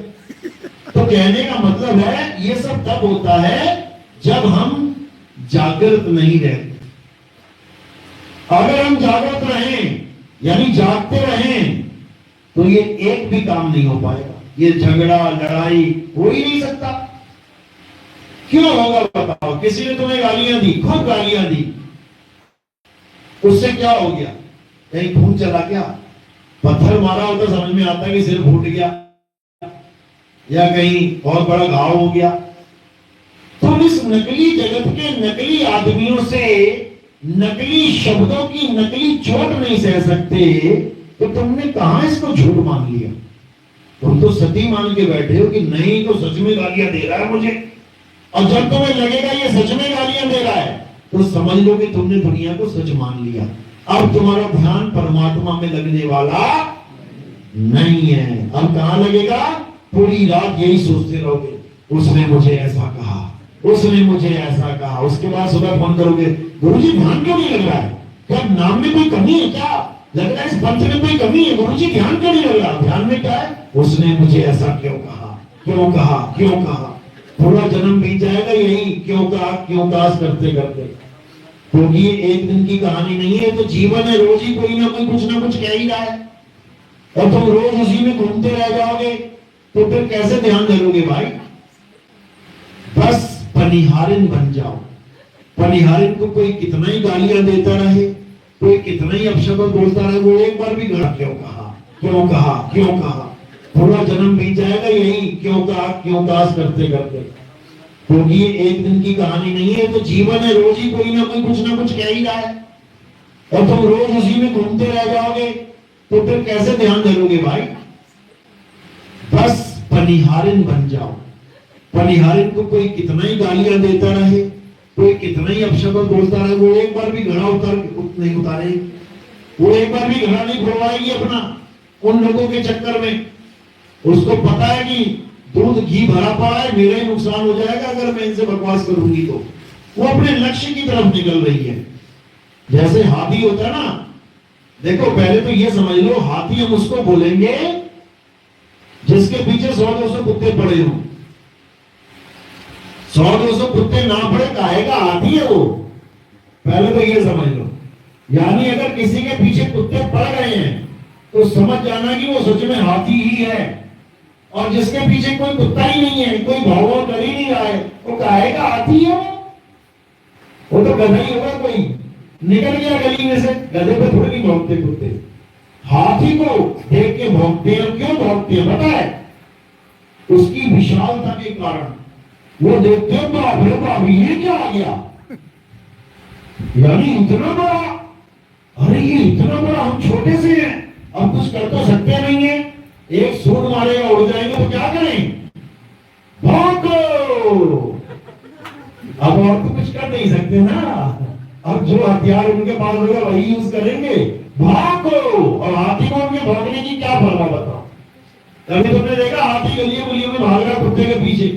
तो कहने का मतलब है ये सब तब होता है जब हम जागृत नहीं रहते। अगर हम जागृत रहें यानी जागते रहें तो ये एक भी काम नहीं हो पाएगा। ये झगड़ा लड़ाई हो ही नहीं सकता। क्यों होगा बताओ? किसी ने तुम्हें गालियां दी, खूब गालियां दी, उससे क्या हो गया? कहीं खून चला गया? पत्थर मारा हो तो समझ में आता है कि सिर फूट गया या कहीं बहुत बड़ा घाव हो गया। तो इस नकली जगत के नकली आदमियों से नकली शब्दों की नकली चोट नहीं सह सकते, तो तुमने कहां इसको झूठ मान लिया? तुम तो सती मान के बैठे हो कि नहीं तो सच में गालियां दे रहा है मुझे, और जब तुम्हें लगेगा ये सच में गालियां दे रहा है तो समझ लो कि तुमने दुनिया को सच मान लिया। अब तुम्हारा ध्यान परमात्मा में लगने वाला नहीं है। अब कहां लगेगा? पूरी रात यही सोचते रहोगे, उसने मुझे ऐसा कहा, उसने मुझे ऐसा कहा। उसके बाद सुबह फोन करोगे, गुरुजी ध्यान क्यों नहीं लग रहा है? क्या नाम में कोई कमी है? क्या लग रहा है इस पंथ में कोई कमी है? गुरुजी ध्यान क्यों नहीं लग रहा? ध्यान में क्या है? उसने मुझे ऐसा क्यों कहा, क्यों कहा, क्यों कहा। पूरा जन्म बीत जाएगा यही क्यों कहा क्यों कहा करते करते, क्योंकि ये एक दिन की कहानी नहीं है। तो जीवन है, रोज ही कोई ना कोई कुछ ना कुछ कह ही रहा है और तुम रोज उसी में घूमते रह जाओगे तो फिर कैसे ध्यान धरोगे भाई? बस पनिहारिन बन जाओ। पनिहारिन को कोई कितना ही गालियां देता रहे, कोई कितना ही अपशब्द बोलता रहे, वो एक बार भी गलत क्यों कहा, क्यों कहा, क्यों कहा। पूरा जन्म बीत जाएगा यही क्यों कहा करते करते, क्योंकि ये एक दिन की कहानी नहीं है। तो जीवन है, रोज ही कोई ना कोई कुछ ना कुछ कह ही रहा है और तुम रोज उसी में घूमते रह जाओगे तो फिर कैसे ध्यान धरोगे भाई? बस पनिहारिन बन जाओ। पनिहारिन को कोई कितना ही गालियां देता रहे, कोई कितना ही अपशब्द बोलता रहे, वो एक बार भी घड़ा नहीं उतारेगी, वो एक बार भी घड़ा नहीं खुलवाएगी अपना उन लोगों के चक्कर में। उसको पता है कि दूध घी भरा पड़ा है, मेरा ही नुकसान हो जाएगा अगर मैं इनसे बकवास करूंगी। तो वो अपने लक्ष्य की तरफ निकल रही है। जैसे हाथी होता है ना, देखो पहले तो ये समझ लो, हाथी हम उसको बोलेंगे जिसके पीछे 100-200 कुत्ते पड़े हों। 100-200 कुत्ते ना पड़े काहे का हाथी है वो, पहले तो ये समझ लो। यानी अगर किसी के पीछे कुत्ते पड़ गए हैं तो समझ जाना कि वो सच में हाथी ही है, और जिसके पीछे कोई कुत्ता ही नहीं है, कोई भाव कर ही नहीं रहा है, वो काहे का हाथी है? वो तो गधा ही होगा, कोई निकल गया गली में से। गधे पे थोड़ी नहीं भौंकते कुत्ते, हाथी को देख के भौंकते हैं। क्यों भौंकते हैं पता है? उसकी विशालता के कारण। वो देखते हैं बाप रे बाप ये क्या आ गया, यानी इतना बड़ा, अरे ये इतना बड़ा, हम छोटे से हैं, अब कुछ कर तो सकते नहीं है। एक सूट मारेगा उड़ जाएंगे तो क्या करें? भागो। अब और तो कुछ कर नहीं सकते ना, अब जो हथियार उनके पास होगा वही यूज करेंगे, भागो। और हाथी को उनके भागने की क्या परवाह बताओ? कभी तुमने देखा हाथी गलियों गलियों में भाग रहा कुत्ते के पीछे?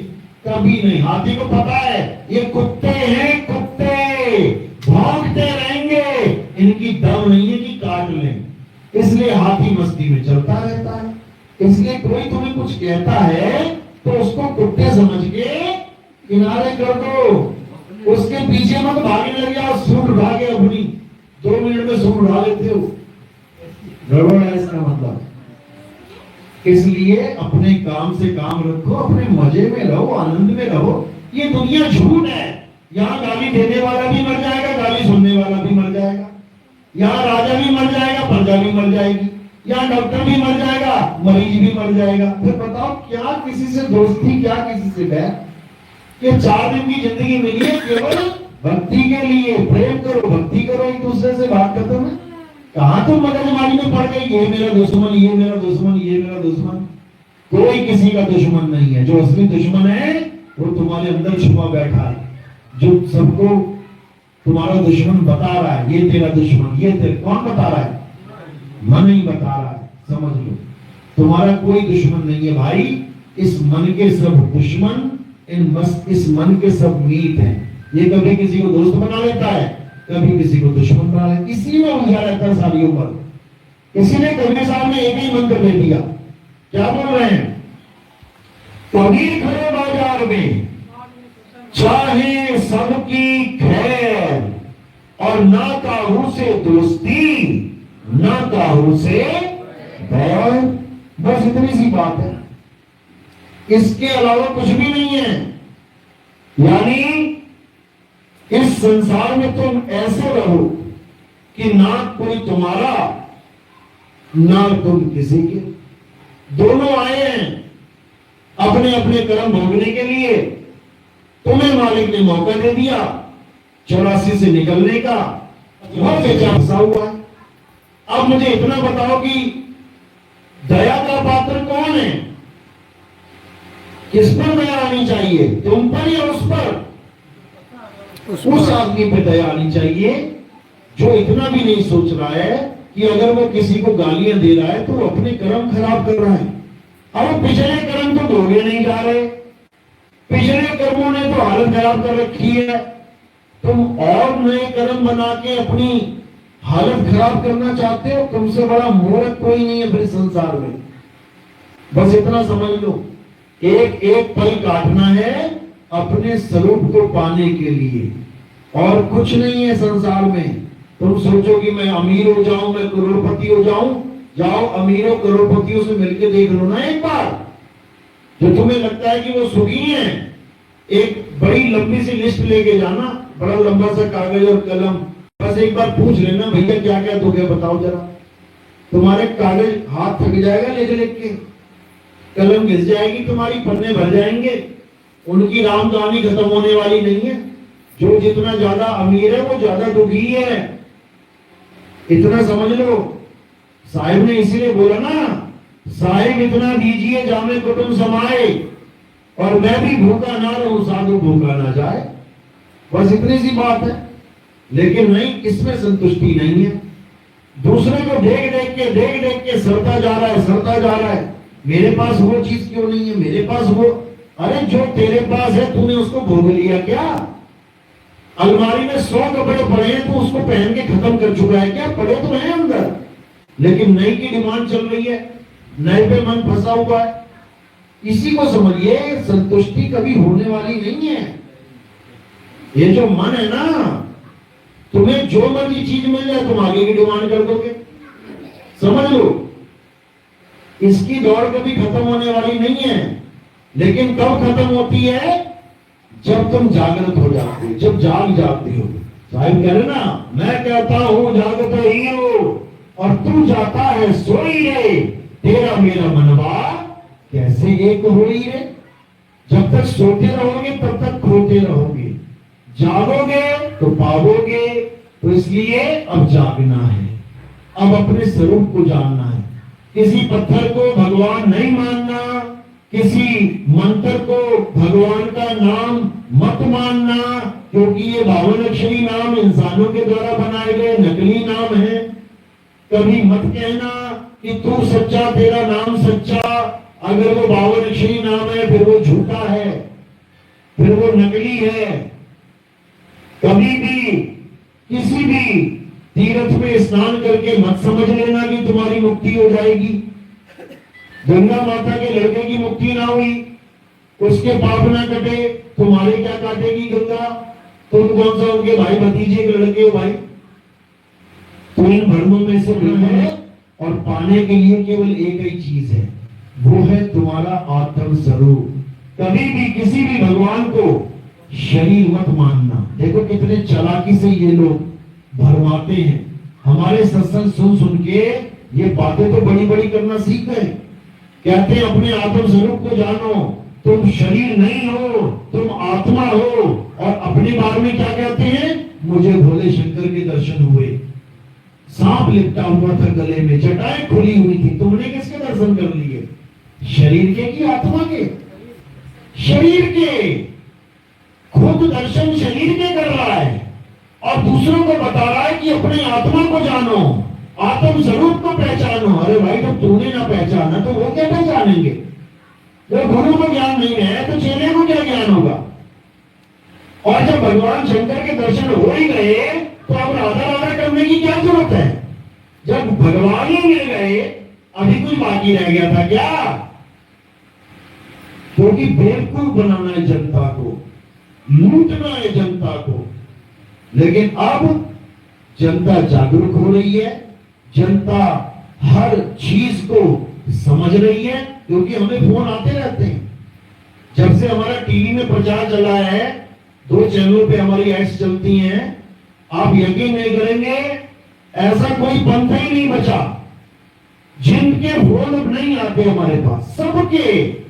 कभी नहीं। हाथी को पता है ये कुत्ते हैं, कुत्ते भागते रहेंगे, इनकी दम नहीं है कि काट लें, इसलिए हाथी मस्ती में चलता रहता है। इसलिए कोई तुम्हें कुछ कहता है तो उसको कुत्ते समझ के किनारे कर दो, उसके पीछे मत भागने लग जाओ। सूट भागे अपनी 2 मिनट में सूट उड़ा लेते हो, गड़बड़ है इसका मतलब। इसलिए अपने काम से काम रखो, अपने मजे में रहो, आनंद में रहो। ये दुनिया झूठ है। यहाँ गाली देने वाला भी मर जाएगा, गाली सुनने वाला भी मर जाएगा। यहाँ राजा भी मर जाएगा, प्रजा भी मर जाएगी। यहाँ डॉक्टर भी मर जाएगा, मरीज भी मर जाएगा। फिर बताओ क्या किसी से दोस्ती, क्या किसी से बैर? ये 4 दिन की जिंदगी मिली है केवल भक्ति के लिए। प्रेम करो, भक्ति करो, एक दूसरे से बात खत्म है। कहाँ तुम मगजमारी में पड़ गए, ये मेरा दुश्मन, ये मेरा दुश्मन, ये मेरा दुश्मन। कोई किसी का दुश्मन नहीं है। जो असली दुश्मन है वो तुम्हारे अंदर छुपा बैठा है, जो सबको तुम्हारा दुश्मन बता रहा है। ये तेरा दुश्मन, ये तेरे, कौन बता रहा है? मन ही बता रहा है। समझ लो, तुम्हारा कोई दुश्मन नहीं है भाई। इस मन के सब दुश्मन, इस मन के सब मीत हैं। ये कभी किसी को दोस्त बना लेता है, कभी किसी को दुश्मन बना लेता है। इसी में उलझा रहता है सारी उम्र। इसी ने कबीर साहब ने एक ही मंत्र दे दिया। क्या बोल रहे हैं? कबीर खड़े बाजार में चाहे सबकी खैर, और ना काहू से दोस्ती, ना काहू से बैर। बस इतनी सी बात है, इसके अलावा कुछ भी नहीं है। यानी इस संसार में तुम ऐसे रहो कि ना कोई तुम्हारा, ना तुम किसी के। दोनों आए हैं अपने अपने कर्म भोगने के लिए। तुम्हें मालिक ने मौका दे दिया 84 से निकलने का, बहुत बेचारा फंसा हुआ है। अब मुझे इतना बताओ कि दया का पात्र कौन है? किस पर दया आनी चाहिए, तुम पर या उस पर? उस आदमी पे दया आनी चाहिए जो इतना भी नहीं सोच रहा है कि अगर वो किसी को गालियां दे रहा है तो वो अपने कर्म खराब कर रहा है। अब पिछले कर्म तो धोने नहीं जा रहे, पिछले कर्मों ने तो हालत खराब कर रखी है। तुम और नए कर्म बना के अपनी हालत खराब करना चाहते हो? तुमसे बड़ा मूर्ख कोई नहीं है फिर संसार में। बस इतना समझ लो, एक एक पल काटना है अपने स्वरूप को पाने के लिए, और कुछ नहीं है संसार में। तुम सोचो कि मैं अमीर हो जाऊं, मैं करोड़पति हो जाऊं। जाओ अमीरों करोड़पतियों से मिलके देख लो ना एक बार। जो तुम्हें लगता है कि वो सुखी हैं, एक बड़ी लंबी सी लिस्ट लेके जाना, बड़ा लंबा सा कागज और कलम। बस एक बार पूछ लेना, भैया क्या क्या दोगे बताओ जरा। तुम्हारे कागज हाथ थक जाएगा लिख लिख के, कलम घिस जाएगी तुम्हारी, पन्ने भर जाएंगे। उनकी राम कहानी खत्म होने वाली नहीं है। जो जितना ज्यादा अमीर है वो ज्यादा दुखी है, इतना समझ लो। साहिब ने इसीलिए बोला ना, साहिब इतना दीजिए जामे कुटुंब समाए, और मैं भी भूखा ना रहूं साधु भूखा ना जाए। बस इतनी सी बात है। लेकिन नहीं, इसमें संतुष्टि नहीं है। दूसरे को देख देख के सड़ता जा रहा है, सड़ता जा रहा है। मेरे पास वो चीज क्यों नहीं है, मेरे पास वो। अरे जो तेरे पास है तूने उसको भोग लिया क्या? अलमारी में 100 कपड़े पड़े हैं, तो उसको पहन के खत्म कर चुका है क्या? पड़े तो हैं अंदर, लेकिन नई की डिमांड चल रही है, नए पे मन फंसा हुआ है। इसी को समझिए, संतुष्टि कभी होने वाली नहीं है। ये जो मन है ना, तुम्हें जो मर्जी चीज मिल जाए तुम आगे की डिमांड कर दोगे। समझ लो, इसकी दौड़ कभी खत्म होने वाली नहीं है। लेकिन कब खत्म होती है? जब तुम जागृत हो जाते हो, जब जाग जाते हो। साहिब कह रहे ना, मैं कहता हूं जागत ही हो और तू जाता है सोई रे, तेरा मेरा मनवा कैसे एक होई रे। जब तक सोते रहोगे तब तक खोते रहोगे, जागोगे तो पाओगे। तो इसलिए अब जागना है, अब अपने स्वरूप को जानना है। किसी पत्थर को भगवान नहीं मानना, किसी मंत्र को भगवान का नाम मत मानना, क्योंकि ये 52 अक्षरी नाम इंसानों के द्वारा बनाए गए नकली नाम है। कभी मत कहना कि तू सच्चा, तेरा नाम सच्चा। अगर वो 52 अक्षरी नाम है फिर वो झूठा है, फिर वो नकली है। कभी भी किसी भी तीर्थ में स्नान करके मत समझ लेना कि तुम्हारी मुक्ति हो जाएगी। गंगा माता के लड़के की मुक्ति ना हुई, उसके पाप ना कटे, तुम्हारे क्या काटेगी गंगा? तुम कौन सा उनके भाई भतीजे के लड़के हो भाई? तो इन भ्रमों में से है, और पाने के लिए केवल एक ही चीज है, वो है तुम्हारा आत्म स्वरूप। कभी भी किसी भी भगवान को शरीर मत मानना। देखो कितने चालाकी से ये लोग भरमाते हैं। हमारे सत्संग सुन सुन के ये बातें तो बड़ी बड़ी करना सीख गए। कहते हैं अपने आत्म स्वरूप को जानो, तुम शरीर नहीं हो, तुम आत्मा हो। और अपने बारे में क्या कहते हैं? मुझे भोले शंकर के दर्शन हुए, सांप लिपटा हुआ था गले में, जटाएं खुली हुई थी। तुमने किसके दर्शन कर लिए? शरीर के कि आत्मा के? शरीर के। खुद दर्शन शरीर के कर रहा है और दूसरों को बता रहा है कि अपने आत्मा को जानो, आत्म स्वरूप को पहचानो। अरे भाई जब तूने ना पहचाना तो वो क्या पहचानेंगे? जब गुरु को ज्ञान नहीं है तो चेले को क्या ज्ञान होगा? और जब भगवान शंकर के दर्शन हो ही गए तो अब राधा राधा करने की क्या जरूरत है? जब भगवान ही मिल गए अभी कुछ बाकी रह गया था क्या? क्योंकि बेवकूफ बनाना है जनता को, लूटना है जनता को। लेकिन अब जनता जागरूक हो रही है, जनता हर चीज को समझ रही है। क्योंकि हमें फोन आते रहते हैं। जब से हमारा टीवी में प्रचार चला है, 2 चैनलों पे हमारी एड्स चलती हैं, आप यकीन नहीं करेंगे ऐसा कोई पंथ ही नहीं बचा जिनके फोन अब नहीं आते हमारे पास, सबके।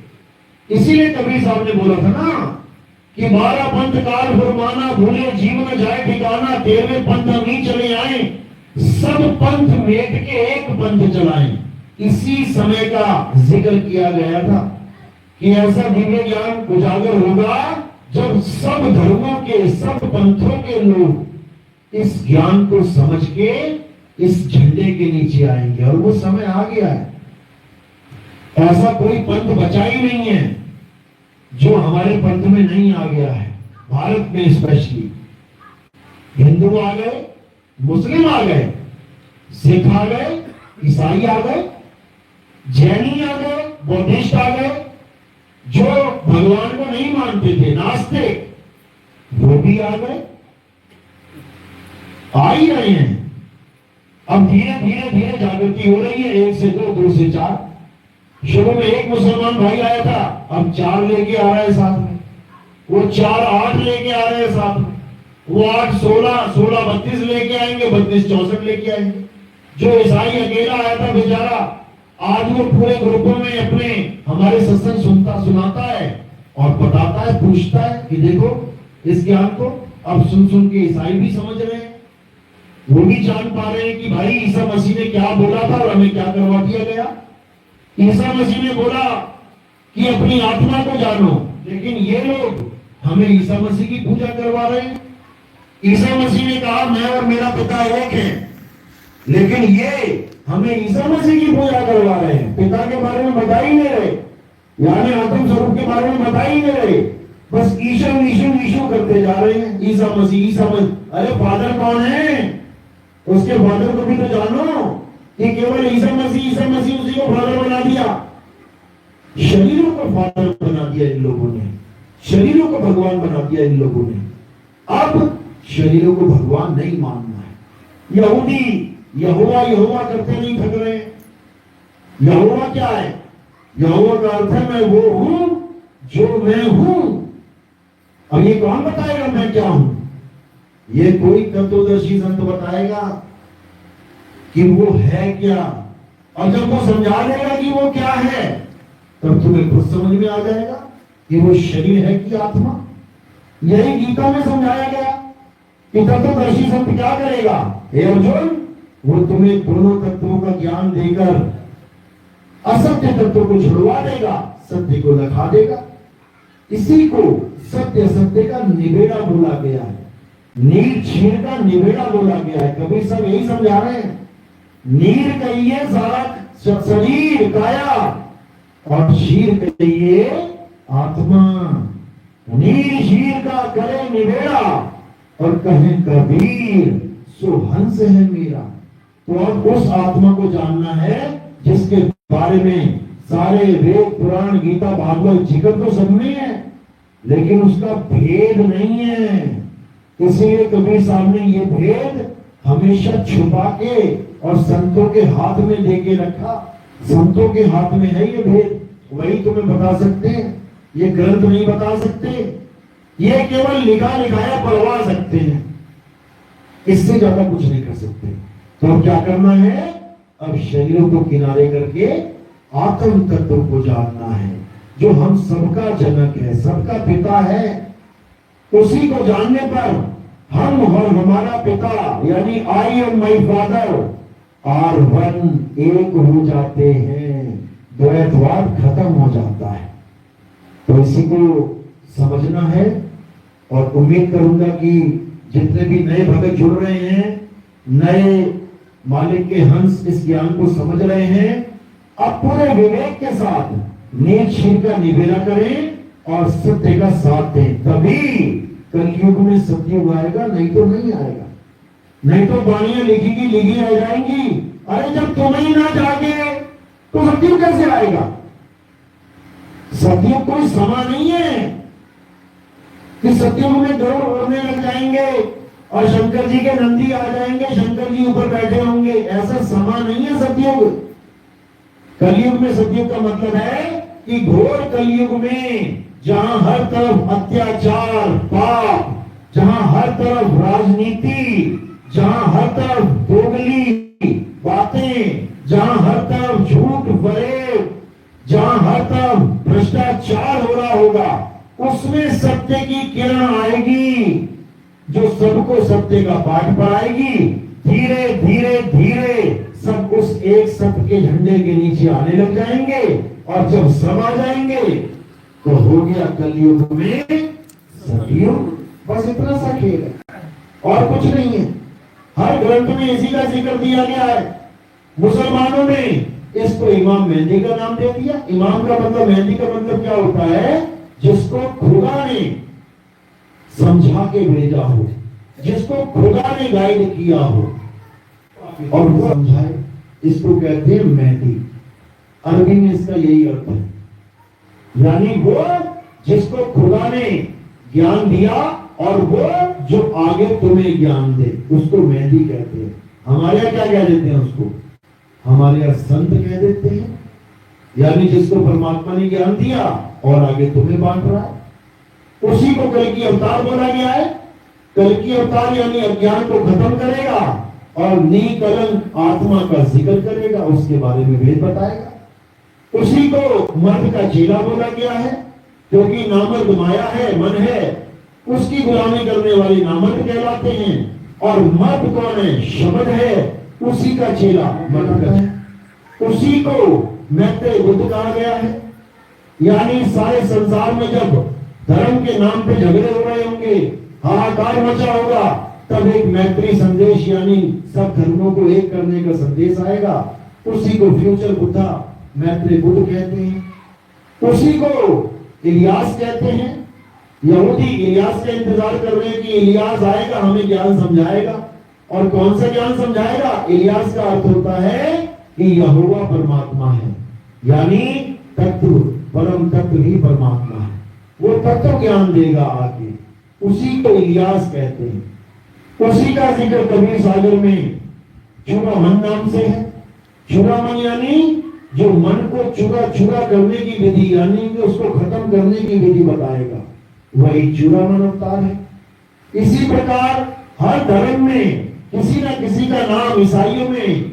इसीलिए कबीर साहब ने बोला था ना कि 12 पंथ काल फरमाना, भूले जीवन जाए ठिकाना, 13वें पंथ नहीं चले आए, सब पंथ मेट के एक पंथ चलाएं। इसी समय का जिक्र किया गया था कि ऐसा दिव्य ज्ञान उजागर होगा जब सब धर्मों के, सब पंथों के लोग इस ज्ञान को समझ के इस झंडे के नीचे आएंगे। और वो समय आ गया है। ऐसा कोई पंथ बचा ही नहीं है जो हमारे पंथ में नहीं आ गया है। भारत में स्पेशली हिंदू आ गए, मुस्लिम आ गए, सिख आ गए, ईसाई आ गए, जैनी आ गए, बौद्धिस्ट आ गए। जो भगवान को नहीं मानते थे, नास्तिक, वो भी आ गए, आ ही रहे हैं। अब धीरे धीरे धीरे जागृति हो रही है। 1 से 2, 2 से 4। शुरू में 1 मुसलमान भाई आया था, अब 4 लेके आ रहे हैं साथ में। वो 4 8 लेके आ रहे हैं साथ में। वो 8 16, 16 32 लेके आएंगे, 32 64 लेके आएंगे। जो ईसाई अकेला आया था बेचारा, आज वो पूरे ग्रुपों में अपने हमारे सत्संग सुनाता है और बताता है, पूछता है कि देखो इस ज्ञान को। अब सुन सुन के ईसाई भी समझ रहे हैं, वो भी जान पा रहे हैं कि भाई ईसा मसीह ने क्या बोला था और हमें क्या करवा दिया गया। ईसा मसीह ने बोला कि अपनी आत्मा को जानो, लेकिन ये लोग हमें ईसा मसीह की पूजा करवा रहे हैं। ईसा मसीह ने कहा मैं और मेरा पिता एक है, लेकिन ये हमें ईसा मसीह की पूजा करवा रहे हैं। पिता के बारे में बता ही नहीं रहे, यानी आत्म स्वरूप के बारे में बता ही नहीं रहे, बस ईशु ईशु ईशु करते जा रहे हैं। ईसा मसीह, ईसा मसीह। अरे फादर कौन है? उसके फादर को भी तो जानो कि केवल ईसा मसीह उसी को फादर बना दिया। शरीरों को फादर बना दिया इन लोगों ने, शरीरों को भगवान बना दिया इन लोगों ने। अब शरीरों को भगवान नहीं मानना है। यहूदी यहोवा यहोवा करते नहीं थक रहे। यहोवा क्या है? यहोवा का अर्थ है मैं वो हूं जो मैं हूं। अब ये कौन बताएगा मैं क्या हूं? ये कोई तत्वदर्शी संत बताएगा कि वो है क्या। और जब वो समझा देगा कि वो क्या है, तब तुम्हें खुद समझ में आ जाएगा कि वो शरीर है कि आत्मा। यही गीता में समझाया गया कि तत्वदर्शी संत क्या करेगा? हे अर्जुन, वो तुम्हें दोनों तत्वों का ज्ञान देकर असत्य तत्व को छुड़वा देगा, सत्य को दिखा देगा। इसी को सत्य सत्य का निबेड़ा बोला गया है, नीर क्षीर का निबेड़ा बोला गया है। कबीर सब यही समझा रहे हैं। नीर कहिए सारा शरीर काया और क्षीर कहिए आत्मा। नीर क्षीर का करे निबेड़ा और कहे कबीर सो हंस है मेरा। तो अब उस आत्मा को जानना है जिसके बारे में सारे वेद पुराण गीता भागवत जिक्र तो सब में है, लेकिन उसका भेद नहीं है। इसलिए कबीर साहब ने ये भेद हमेशा छुपा के और संतों के हाथ में दे के रखा। संतों के हाथ में है ये भेद, वही तुम्हें बता सकते हैं, ये ग्रंथ नहीं बता सकते, ये केवल लिखा लिखाया पढ़वा सकते हैं, इससे ज्यादा कुछ नहीं कर सकते। तो अब क्या करना है, अब शरीरों को किनारे करके आत्म तत्व को जानना है, जो हम सबका जनक है, सबका पिता है। उसी को जानने पर हम और हमारा पिता यानी I and my father are one, एक हो जाते हैं, द्वैतवाद खत्म हो जाता है। तो इसी को समझना है और उम्मीद करूंगा कि जितने भी नए भक्त जुड़ रहे हैं, नए मालिक के हंस इस ज्ञान को समझ रहे हैं, अब पूरे विवेक के साथ नीच शीर का निवेदन करें और सत्य का साथ दें, तभी कलयुग में सत्युग आएगा, नहीं तो नहीं आएगा। नहीं तो वाणियां लिखी रह जाएंगी। अरे जब तुम ही ना जागे तो सत्युग कैसे आएगा? सत्युग कोई समा नहीं है कि सत्युग में गरुड़ उड़ने लग जाएंगे और शंकर जी के नंदी आ जाएंगे, शंकर जी ऊपर बैठे होंगे, ऐसा समा नहीं है सत्युग। कलयुग में सत्युग का मतलब है कि घोर कलयुग में जहां हर तरफ अत्याचार, पाप, जहां हर तरफ राजनीति, जहां हर तरफ दोगली बातें, जहां हर तरफ झूठ फरेब, जहां हर तरफ भ्रष्टाचार हो रहा होगा, उसमें सत्य की किरण आएगी जो सबको सत्य का पाठ पढ़ाएगी। धीरे धीरे धीरे सब उस एक सत्य के झंडे के नीचे आने लग जाएंगे और जब समा जाएंगे तो हो गया कलयुग में सतयुग। बस इतना सा खेल है और कुछ नहीं है। हर ग्रंथ में इसी का जिक्र दिया गया है। मुसलमानों ने इसको इमाम मेहंदी का नाम दे दिया। इमाम का मतलब, मेहंदी का मतलब क्या होता है? जिसको खुदा ने समझा के भेजा हो, जिसको खुदा ने गाइड किया हो और वो समझाए, इसको कहते हैं मेहंदी। अरबी में इसका यही अर्थ है, यानी वो जिसको खुदा ने ज्ञान दिया और वो जो आगे तुम्हें ज्ञान दे, उसको मेहंदी कहते हैं। हमारे यहाँ क्या कह देते हैं उसको? हमारे यहाँ संत कह देते हैं, यानी जिसको परमात्मा ने ज्ञान दिया और आगे तुम्हें बांट रहा है। उसी को कल की अवतार बोला गया है। कल की अवतार यानी अज्ञान को खत्म करेगा और निकलंक आत्मा का जिक्र करेगा, उसके बारे में वेद बताएगा। उसी को मर्द का चेला बोला गया है, क्योंकि नामर्द माया है, मन है, उसकी गुलामी करने वाले नामर्द कहलाते हैं। और मर्द कौन है? शब्द है, उसी का चेला मर्द है। उसी को मैत्रेय बुद्ध कहा गया है। यानी सारे संसार में जब धर्म के नाम पे झगड़े हो रहे होंगे, हाहाकार मचा होगा, तब एक मैत्री संदेश यानी सब धर्मों को एक करने का संदेश आएगा। उसी को फ्यूचर बुद्धा, मैत्रेय बुद्ध कहते हैं। उसी को इलियास कहते हैं। यहूदी इलियास का इंतजार कर रहे हैं कि इलियास आएगा, हमें ज्ञान समझाएगा। और कौन सा ज्ञान समझाएगा? इलियास का अर्थ होता है कि यहोवा परमात्मा है, यानी तत्व, परम तत्व ही परमात्मा है। वो तत्व ज्ञान देगा आगे, उसी को इलियास कहते हैं। उसी का जिक्र कबीर सागर में चूड़ामन नाम से है। चूड़ामन यानी जो मन को चूरा चूरा करने की विधि, यानी कि उसको खत्म करने की विधि बताएगा, वही चूड़ामन अवतार है। इसी प्रकार हर धर्म में किसी न किसी का नाम, ईसाइयों में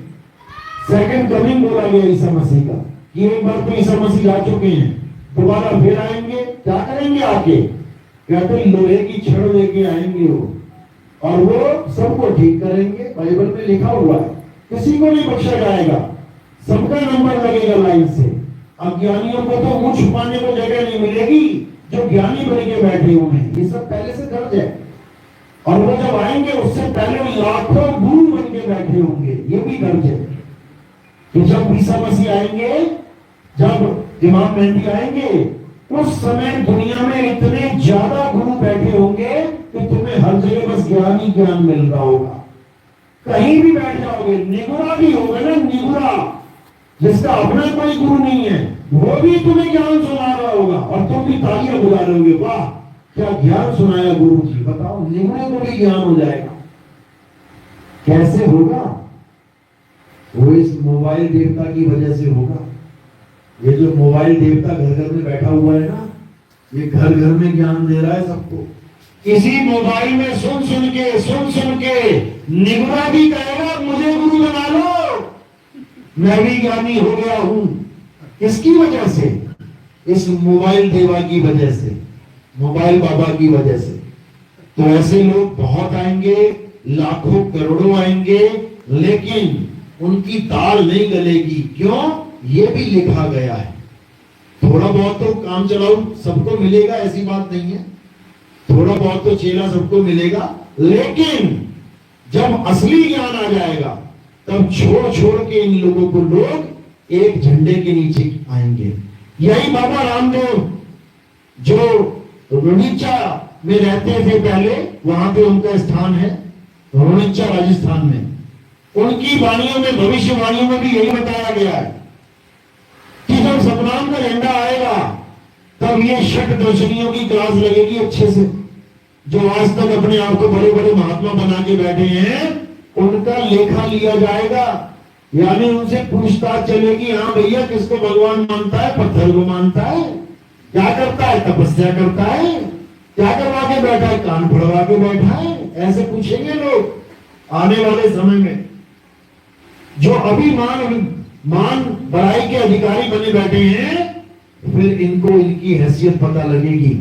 सेकंड कमिंग बोला गया ईसा मसीह का, कि एक बार तो ईसा मसीह जा चुके हैं, दोबारा फिर आएंगे। क्या करेंगे आके? कहते लोहे की छड़ लेके आएंगे वो, और वो सबको ठीक करेंगे। बाइबल में लिखा हुआ है, किसी को नहीं बख्शा जाएगा, सबका नंबर लगेगा लाइन से। अज्ञानियों को तो मुंह छुपाने को जगह नहीं मिलेगी, जो ज्ञानी बन के बैठे हुए हैं। ये सब पहले से दर्ज है। और वो जब आएंगे उससे पहले लाखों गुरु बन के बैठे होंगे, ये भी दर्ज है। कि जब ईसा मसीह आएंगे, जब इमाम मेहंदी आएंगे, उस समय दुनिया में इतने ज्यादा गुरु बैठे होंगे कि तुम्हें हर जगह बस ज्ञान ही ज्ञान मिल रहा होगा। कहीं भी बैठ जाओगे, निगुरा भी होगा ना, निगुरा जिसका अपना कोई गुरु नहीं है, वो भी तुम्हें ज्ञान सुना रहा होगा और तुम भी तालियां बुला रहे होगे, वाह क्या ज्ञान सुनाया गुरु जी। बताओ, निगुरे को भी ज्ञान हो जाएगा। कैसे होगा? वो इस मोबाइल देवता की वजह से होगा। ये जो मोबाइल देवता घर घर में बैठा हुआ है ना, ये घर घर में ज्ञान दे रहा है सबको। इसी मोबाइल में सुन सुन के निगुरा भी कहेगा मुझे गुरु बना लो, मैं भी ज्ञानी हो गया हूं। किसकी वजह से? इस मोबाइल देवा की वजह से, मोबाइल बाबा की वजह से। तो ऐसे लोग बहुत आएंगे, लाखों करोड़ों आएंगे, लेकिन उनकी दाल नहीं गलेगी। क्यों? ये भी लिखा गया है। थोड़ा बहुत तो काम चलाओ सबको मिलेगा, ऐसी बात नहीं है। थोड़ा बहुत तो चेला सबको मिलेगा, लेकिन जब असली ज्ञान आ जाएगा तब छोड़ छोड़ के इन लोगों को लोग एक झंडे के नीचे आएंगे। यही बाबा रामदेव जो रुणिचा में रहते थे पहले, वहां पे उनका स्थान है, रुणिचा राजस्थान में। उनकी वाणियों में, भविष्यवाणियों में भी यही बताया गया है कि जब सतनाम का झंडा आएगा तब ये षट दर्शनियों की क्लास लगेगी अच्छे से। जो आज तक अपने आप को बड़े बड़े महात्मा बना के बैठे हैं, उनका लेखा लिया जाएगा। यानी उनसे पूछताछ चलेगी, हाँ भैया किसको भगवान मानता है? पत्थर को मानता है? क्या करता है? तपस्या करता है? क्या करवा के बैठा है? कान फड़वा के बैठा है? ऐसे पूछेंगे लोग आने वाले समय में। जो अभी मान बड़ाई के अधिकारी बने बैठे हैं, फिर इनको इनकी हैसियत पता लगेगी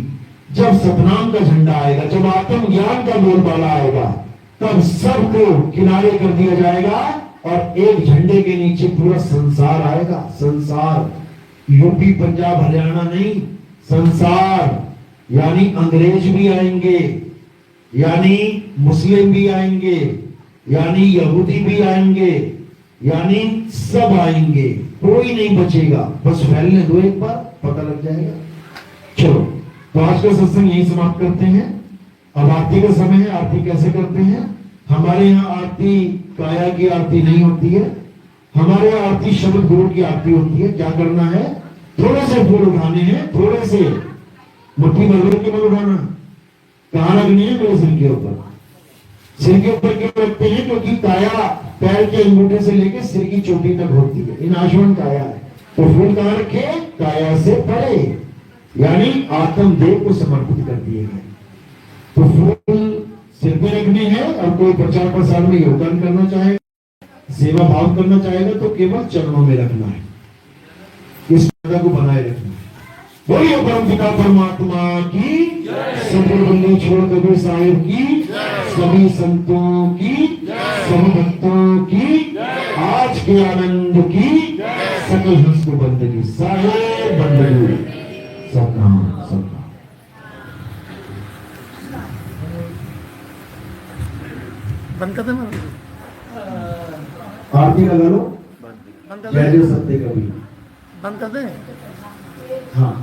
जब सतनाम का झंडा आएगा, जब आत्मज्ञान का बोलबाला आएगा, तब सबको किनारे कर दिया जाएगा और एक झंडे के नीचे पूरा संसार आएगा। संसार, यूपी पंजाब हरियाणा नहीं, संसार। यानी अंग्रेज भी आएंगे, यानी मुस्लिम भी आएंगे, यानी यहूदी भी आएंगे, यानी सब आएंगे, कोई नहीं बचेगा। बस फैलने दो, एक बार पता लग जाएगा। चलो, तो आज का सत्संग यही समाप्त करते हैं। अब आरती का समय है। आरती कैसे करते हैं? हमारे यहाँ आरती काया की आरती नहीं होती है, हमारे यहाँ आरती शब्द गुरु की आरती होती है। क्या करना है? थोड़े से फूल उठाने हैं, थोड़े से, मुट्ठी भर के मत उठाना। कहाँ रखनी है? मेरे सिर के ऊपर। सिर के ऊपर क्यों रखते हैं? क्योंकि काया पैर के अंगूठे से लेकर सिर की चोटी तक होती है, इन आश्वन काया है। तो फूल कहाँ रखे? काया से परे, यानी आत्मदेव को समर्पित कर दिए गए। तो फूल सिर पे रखने हैं, और कोई प्रचार प्रसार में योगदान करना चाहे, सेवा भाव करना चाहेगा तो केवल चरणों में रखना है, इस को बनाए रखना है। बोलिए परम पिता परमात्मा की, सदगुरु बल्ले छोड़ कबीर साहिब की, सभी संतों की, सभी भक्तों की, आज के आनंद की, सकल हंस को बंदगी साहेब बंदगी सतनाम सतनाम। बंद कर दे। आरती लगा लो, बंद कर जय जय सत्य कबीर। बंद कर दे। हाँ।